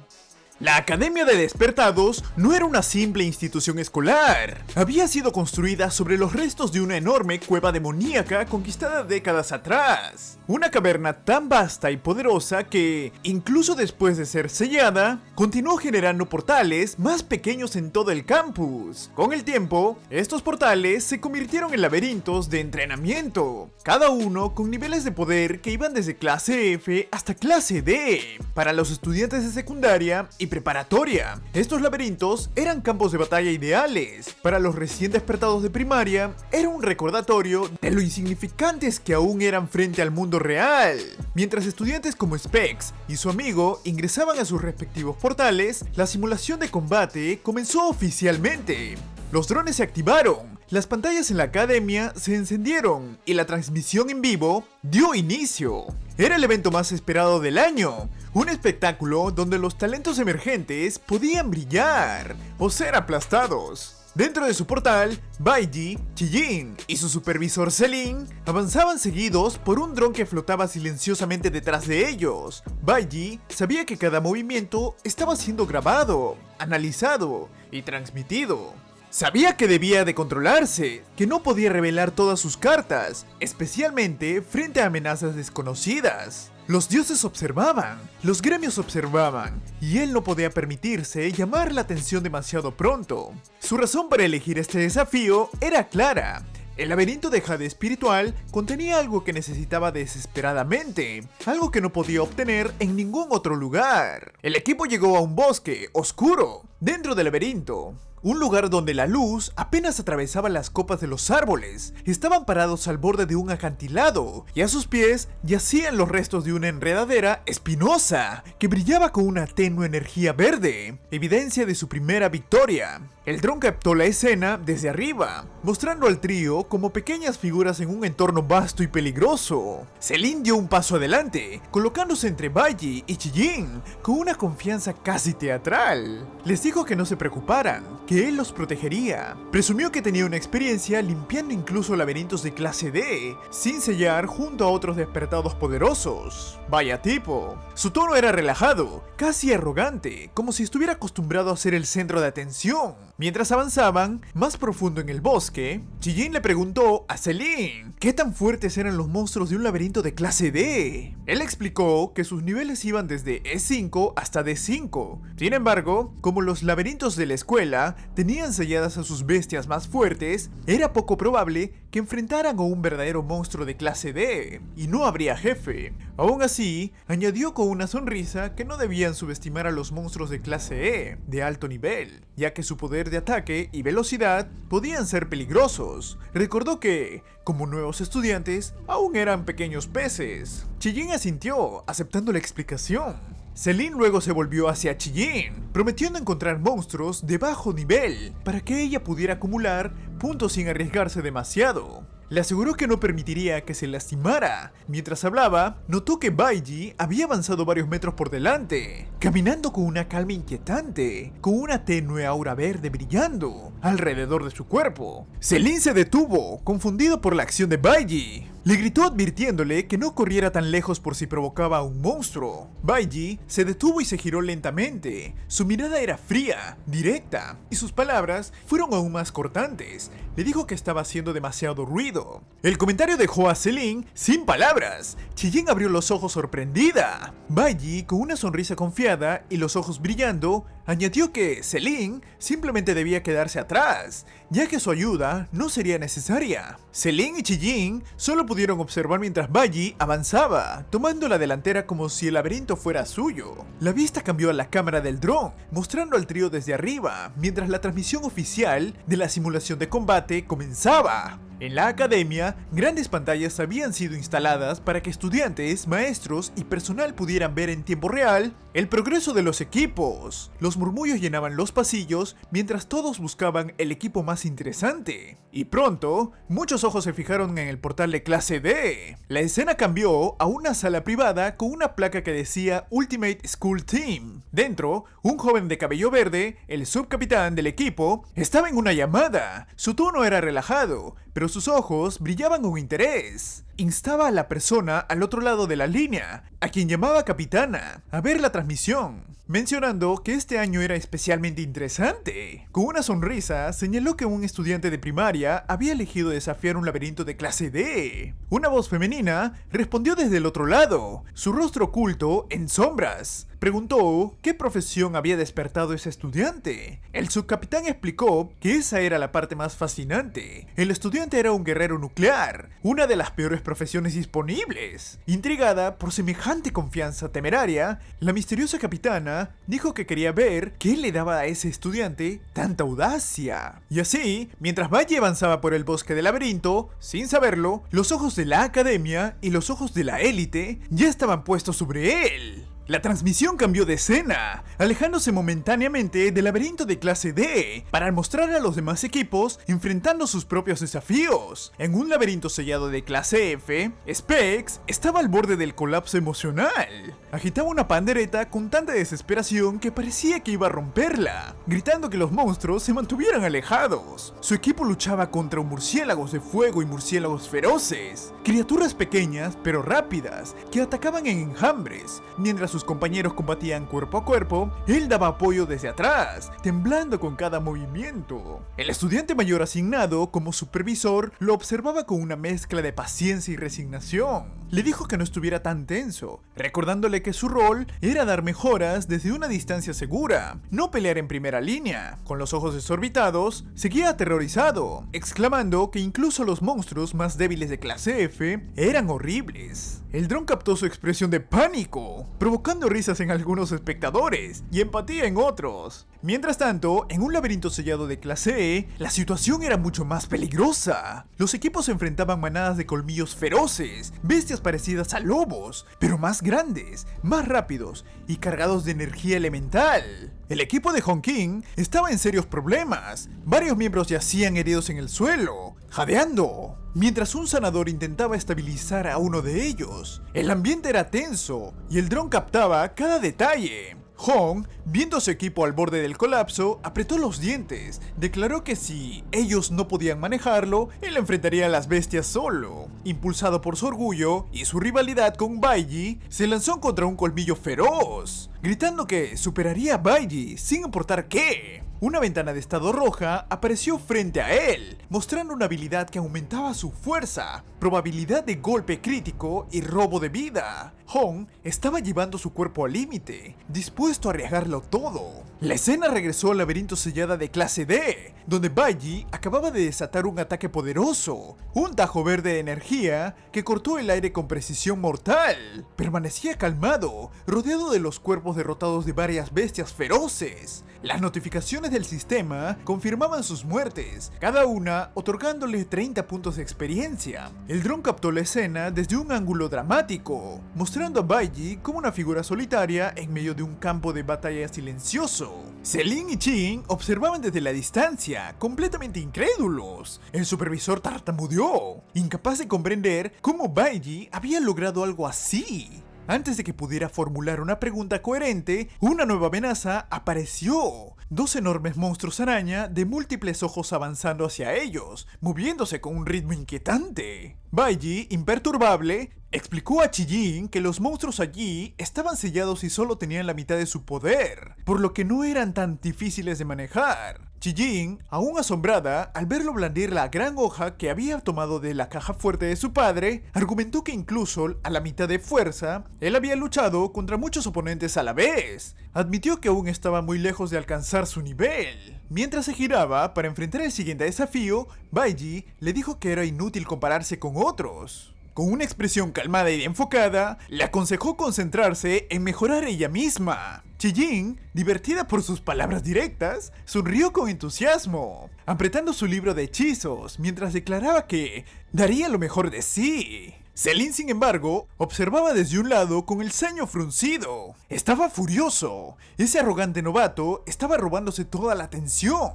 La Academia de Despertados no era una simple institución escolar. Había sido construida sobre los restos de una enorme cueva demoníaca conquistada décadas atrás. Una caverna tan vasta y poderosa que, incluso después de ser sellada, continuó generando portales más pequeños en todo el campus. Con el tiempo, estos portales se convirtieron en laberintos de entrenamiento, cada uno con niveles de poder que iban desde clase F hasta clase D. Para los estudiantes de secundaria y preparatoria, estos laberintos eran campos de batalla ideales. Para los recién despertados de primaria, era un recordatorio de lo insignificantes que aún eran frente al mundo real. Mientras estudiantes como Specs y su amigo ingresaban a sus respectivos portales, la simulación de combate comenzó oficialmente. Los drones se activaron, las pantallas en la academia se encendieron y la transmisión en vivo dio inicio. Era el evento más esperado del año, un espectáculo donde los talentos emergentes podían brillar o ser aplastados. Dentro de su portal, Baiji, Chijin y su supervisor Selin avanzaban seguidos por un dron que flotaba silenciosamente detrás de ellos. Baiji sabía que cada movimiento estaba siendo grabado, analizado y transmitido. Sabía que debía de controlarse, que no podía revelar todas sus cartas, especialmente frente a amenazas desconocidas. Los dioses observaban, los gremios observaban, y él no podía permitirse llamar la atención demasiado pronto. Su razón para elegir este desafío era clara. El laberinto de Jade espiritual contenía algo que necesitaba desesperadamente, algo que no podía obtener en ningún otro lugar. El equipo llegó a un bosque oscuro, dentro del laberinto. Un lugar donde la luz apenas atravesaba las copas de los árboles. Estaban parados al borde de un acantilado y a sus pies yacían los restos de una enredadera espinosa que brillaba con una tenue energía verde, evidencia de su primera victoria. El dron captó la escena desde arriba, mostrando al trío como pequeñas figuras en un entorno vasto y peligroso. Selin dio un paso adelante, colocándose entre Baiji y Chijin con una confianza casi teatral. Les dijo que no se preocuparan, que él los protegería. Presumió que tenía una experiencia limpiando incluso laberintos de clase D, sin sellar junto a otros despertados poderosos. Vaya tipo. Su tono era relajado, casi arrogante, como si estuviera acostumbrado a ser el centro de atención. Mientras avanzaban, más profundo en el bosque, Chijin le preguntó a Selin qué tan fuertes eran los monstruos de un laberinto de clase D. Él explicó que sus niveles iban desde E5 hasta D5. Sin embargo, como los laberintos de la escuela tenían selladas a sus bestias más fuertes, era poco probable que enfrentaran a un verdadero monstruo de clase D, y no habría jefe. Aún así, añadió con una sonrisa que no debían subestimar a los monstruos de clase E, de alto nivel, ya que su poder de ataque y velocidad podían ser peligrosos. Recordó que, como nuevos estudiantes, aún eran pequeños peces. Chijin asintió, aceptando la explicación. Selin luego se volvió hacia Chijin, prometiendo encontrar monstruos de bajo nivel para que ella pudiera acumular puntos sin arriesgarse demasiado. Le aseguró que no permitiría que se lastimara. Mientras hablaba, notó que Baiji había avanzado varios metros por delante, caminando con una calma inquietante, con una tenue aura verde brillando alrededor de su cuerpo. Selin se detuvo, confundido por la acción de Baiji. Le gritó advirtiéndole que no corriera tan lejos por si provocaba a un monstruo. Baiji se detuvo y se giró lentamente. Su mirada era fría, directa, y sus palabras fueron aún más cortantes. Le dijo que estaba haciendo demasiado ruido. El comentario dejó a Selin sin palabras. Chijin abrió los ojos sorprendida. Baiji, con una sonrisa confiada y los ojos brillando, añadió que Selin simplemente debía quedarse atrás, ya que su ayuda no sería necesaria. Selin y Chijin solo pudieron observar mientras Baiji avanzaba, tomando la delantera como si el laberinto fuera suyo. La vista cambió a la cámara del dron, mostrando al trío desde arriba, mientras la transmisión oficial de la simulación de combate comenzaba. En la academia, grandes pantallas habían sido instaladas para que estudiantes, maestros y personal pudieran ver en tiempo real el progreso de los equipos. Los murmullos llenaban los pasillos mientras todos buscaban el equipo más interesante. Y pronto, muchos ojos se fijaron en el portal de clase D. La escena cambió a una sala privada con una placa que decía Ultimate School Team. Dentro, un joven de cabello verde, el subcapitán del equipo, estaba en una llamada. Su tono era relajado, pero sus ojos brillaban con interés. Instaba a la persona al otro lado de la línea, a quien llamaba capitana, a ver la transmisión, mencionando que este año era especialmente interesante. Con una sonrisa, señaló que un estudiante de primaria había elegido desafiar un laberinto de clase D. Una voz femenina respondió desde el otro lado, su rostro oculto en sombras. Preguntó qué profesión había despertado ese estudiante. El subcapitán explicó que esa era la parte más fascinante. El estudiante era un guerrero nuclear, una de las peores profesiones disponibles. Intrigada por semejante confianza temeraria, la misteriosa capitana dijo que quería ver qué le daba a ese estudiante tanta audacia. Y así, mientras Baiji avanzaba por el bosque del laberinto, sin saberlo, los ojos de la academia y los ojos de la élite ya estaban puestos sobre él. La transmisión cambió de escena, alejándose momentáneamente del laberinto de clase D, para mostrar a los demás equipos enfrentando sus propios desafíos. En un laberinto sellado de clase F, Specs estaba al borde del colapso emocional. Agitaba una pandereta con tanta desesperación que parecía que iba a romperla, gritando que los monstruos se mantuvieran alejados. Su equipo luchaba contra murciélagos de fuego y murciélagos feroces, criaturas pequeñas pero rápidas que atacaban en enjambres. Mientras sus compañeros combatían cuerpo a cuerpo, él daba apoyo desde atrás, temblando con cada movimiento. El estudiante mayor asignado como supervisor lo observaba con una mezcla de paciencia y resignación. Le dijo que no estuviera tan tenso, recordándole que su rol era dar mejoras desde una distancia segura, no pelear en primera línea. Con los ojos desorbitados, seguía aterrorizado, exclamando que incluso los monstruos más débiles de clase F eran horribles. El dron captó su expresión de pánico, provocando risas en algunos espectadores y empatía en otros. Mientras tanto, en un laberinto sellado de clase E, la situación era mucho más peligrosa. Los equipos se enfrentaban manadas de colmillos feroces, bestias parecidas a lobos, pero más grandes, más rápidos y cargados de energía elemental. El equipo de Hongking estaba en serios problemas. Varios miembros yacían heridos en el suelo, jadeando, mientras un sanador intentaba estabilizar a uno de ellos. El ambiente era tenso y el dron captaba cada detalle. Hong, viendo a su equipo al borde del colapso, apretó los dientes. Declaró que si ellos no podían manejarlo, él enfrentaría a las bestias solo. Impulsado por su orgullo y su rivalidad con Baiji, se lanzó contra un colmillo feroz, gritando que superaría a Baiji sin importar qué. Una ventana de estado roja apareció frente a él, mostrando una habilidad que aumentaba su fuerza, probabilidad de golpe crítico y robo de vida. Hong estaba llevando su cuerpo al límite, dispuesto a arriesgarlo todo. La escena regresó al laberinto sellada de clase D, donde Baiji acababa de desatar un ataque poderoso, un tajo verde de energía que cortó el aire con precisión mortal. Permanecía calmado, rodeado de los cuerpos derrotados de varias bestias feroces. Las notificaciones del sistema confirmaban sus muertes, cada una otorgándole 30 puntos de experiencia. El dron captó la escena desde un ángulo dramático, mostrando a Baiji como una figura solitaria en medio de un campo de batalla silencioso. Selin y Chin observaban desde la distancia, completamente incrédulos. El supervisor tartamudeó, incapaz de comprender cómo Baiji había logrado algo así. Antes de que pudiera formular una pregunta coherente, una nueva amenaza apareció. Dos enormes monstruos araña de múltiples ojos avanzando hacia ellos, moviéndose con un ritmo inquietante. Baiji, imperturbable, explicó a Chijin que los monstruos allí estaban sellados y solo tenían la mitad de su poder, por lo que no eran tan difíciles de manejar. Chijin, aún asombrada al verlo blandir la gran hoja que había tomado de la caja fuerte de su padre, argumentó que incluso a la mitad de fuerza, él había luchado contra muchos oponentes a la vez. Admitió que aún estaba muy lejos de alcanzar su nivel. Mientras se giraba para enfrentar el siguiente desafío, Baiji le dijo que era inútil compararse con otros. Con una expresión calmada y enfocada, le aconsejó concentrarse en mejorar ella misma. Chijin, divertida por sus palabras directas, sonrió con entusiasmo, apretando su libro de hechizos mientras declaraba que daría lo mejor de sí. Selin, sin embargo, observaba desde un lado con el ceño fruncido. Estaba furioso. Ese arrogante novato estaba robándose toda la atención.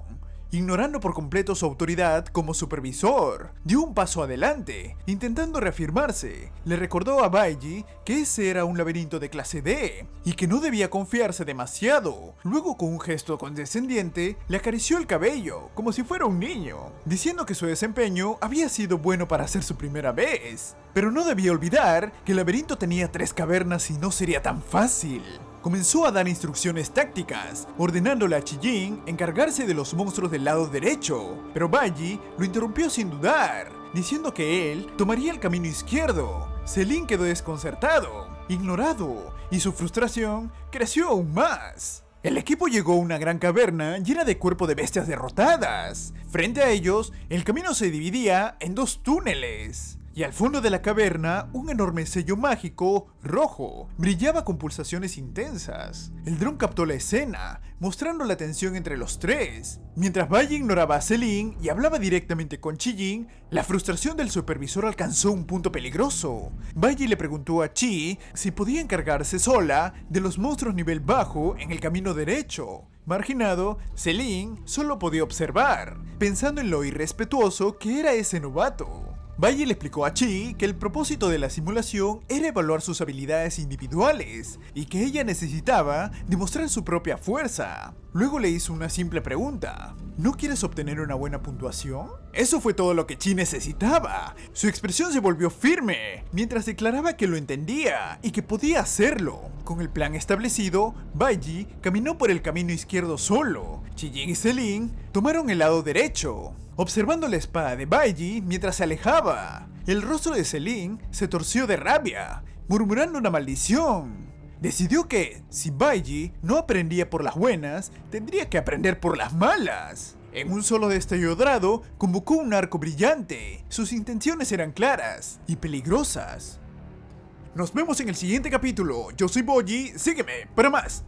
Ignorando por completo su autoridad como supervisor, dio un paso adelante, intentando reafirmarse. Le recordó a Baiji que ese era un laberinto de clase D y que no debía confiarse demasiado. Luego, con un gesto condescendiente, le acarició el cabello, como si fuera un niño, diciendo que su desempeño había sido bueno para ser su primera vez. Pero no debía olvidar que el laberinto tenía 3 cavernas y no sería tan fácil. Comenzó a dar instrucciones tácticas, ordenándole a Chijin encargarse de los monstruos del lado derecho, pero Baiji lo interrumpió sin dudar, diciendo que él tomaría el camino izquierdo. Selin quedó desconcertado, ignorado, y su frustración creció aún más. El equipo llegó a una gran caverna llena de cuerpos de bestias derrotadas. Frente a ellos, el camino se dividía en 2 túneles. Y al fondo de la caverna, un enorme sello mágico, rojo, brillaba con pulsaciones intensas. El dron captó la escena, mostrando la tensión entre los tres. Mientras Bayi ignoraba a Celine y hablaba directamente con Chi-Jin, la frustración del supervisor alcanzó un punto peligroso. Bayi le preguntó a Chi si podía encargarse sola de los monstruos nivel bajo en el camino derecho. Marginado, Celine solo podía observar, pensando en lo irrespetuoso que era ese novato. Bayi le explicó a Chi que el propósito de la simulación era evaluar sus habilidades individuales y que ella necesitaba demostrar su propia fuerza. Luego le hizo una simple pregunta: ¿no quieres obtener una buena puntuación? Eso fue todo lo que Chi necesitaba. Su expresión se volvió firme, mientras declaraba que lo entendía y que podía hacerlo. Con el plan establecido, Bayi caminó por el camino izquierdo solo. Chi-Jin y Celine tomaron el lado derecho, observando la espada de Bayi mientras se alejaba. El rostro de Celine se torció de rabia, murmurando una maldición. Decidió que, si Bayi no aprendía por las buenas, tendría que aprender por las malas. En un solo destello dorado, convocó un arco brillante. Sus intenciones eran claras y peligrosas. Nos vemos en el siguiente capítulo. Yo soy Boji, sígueme para más.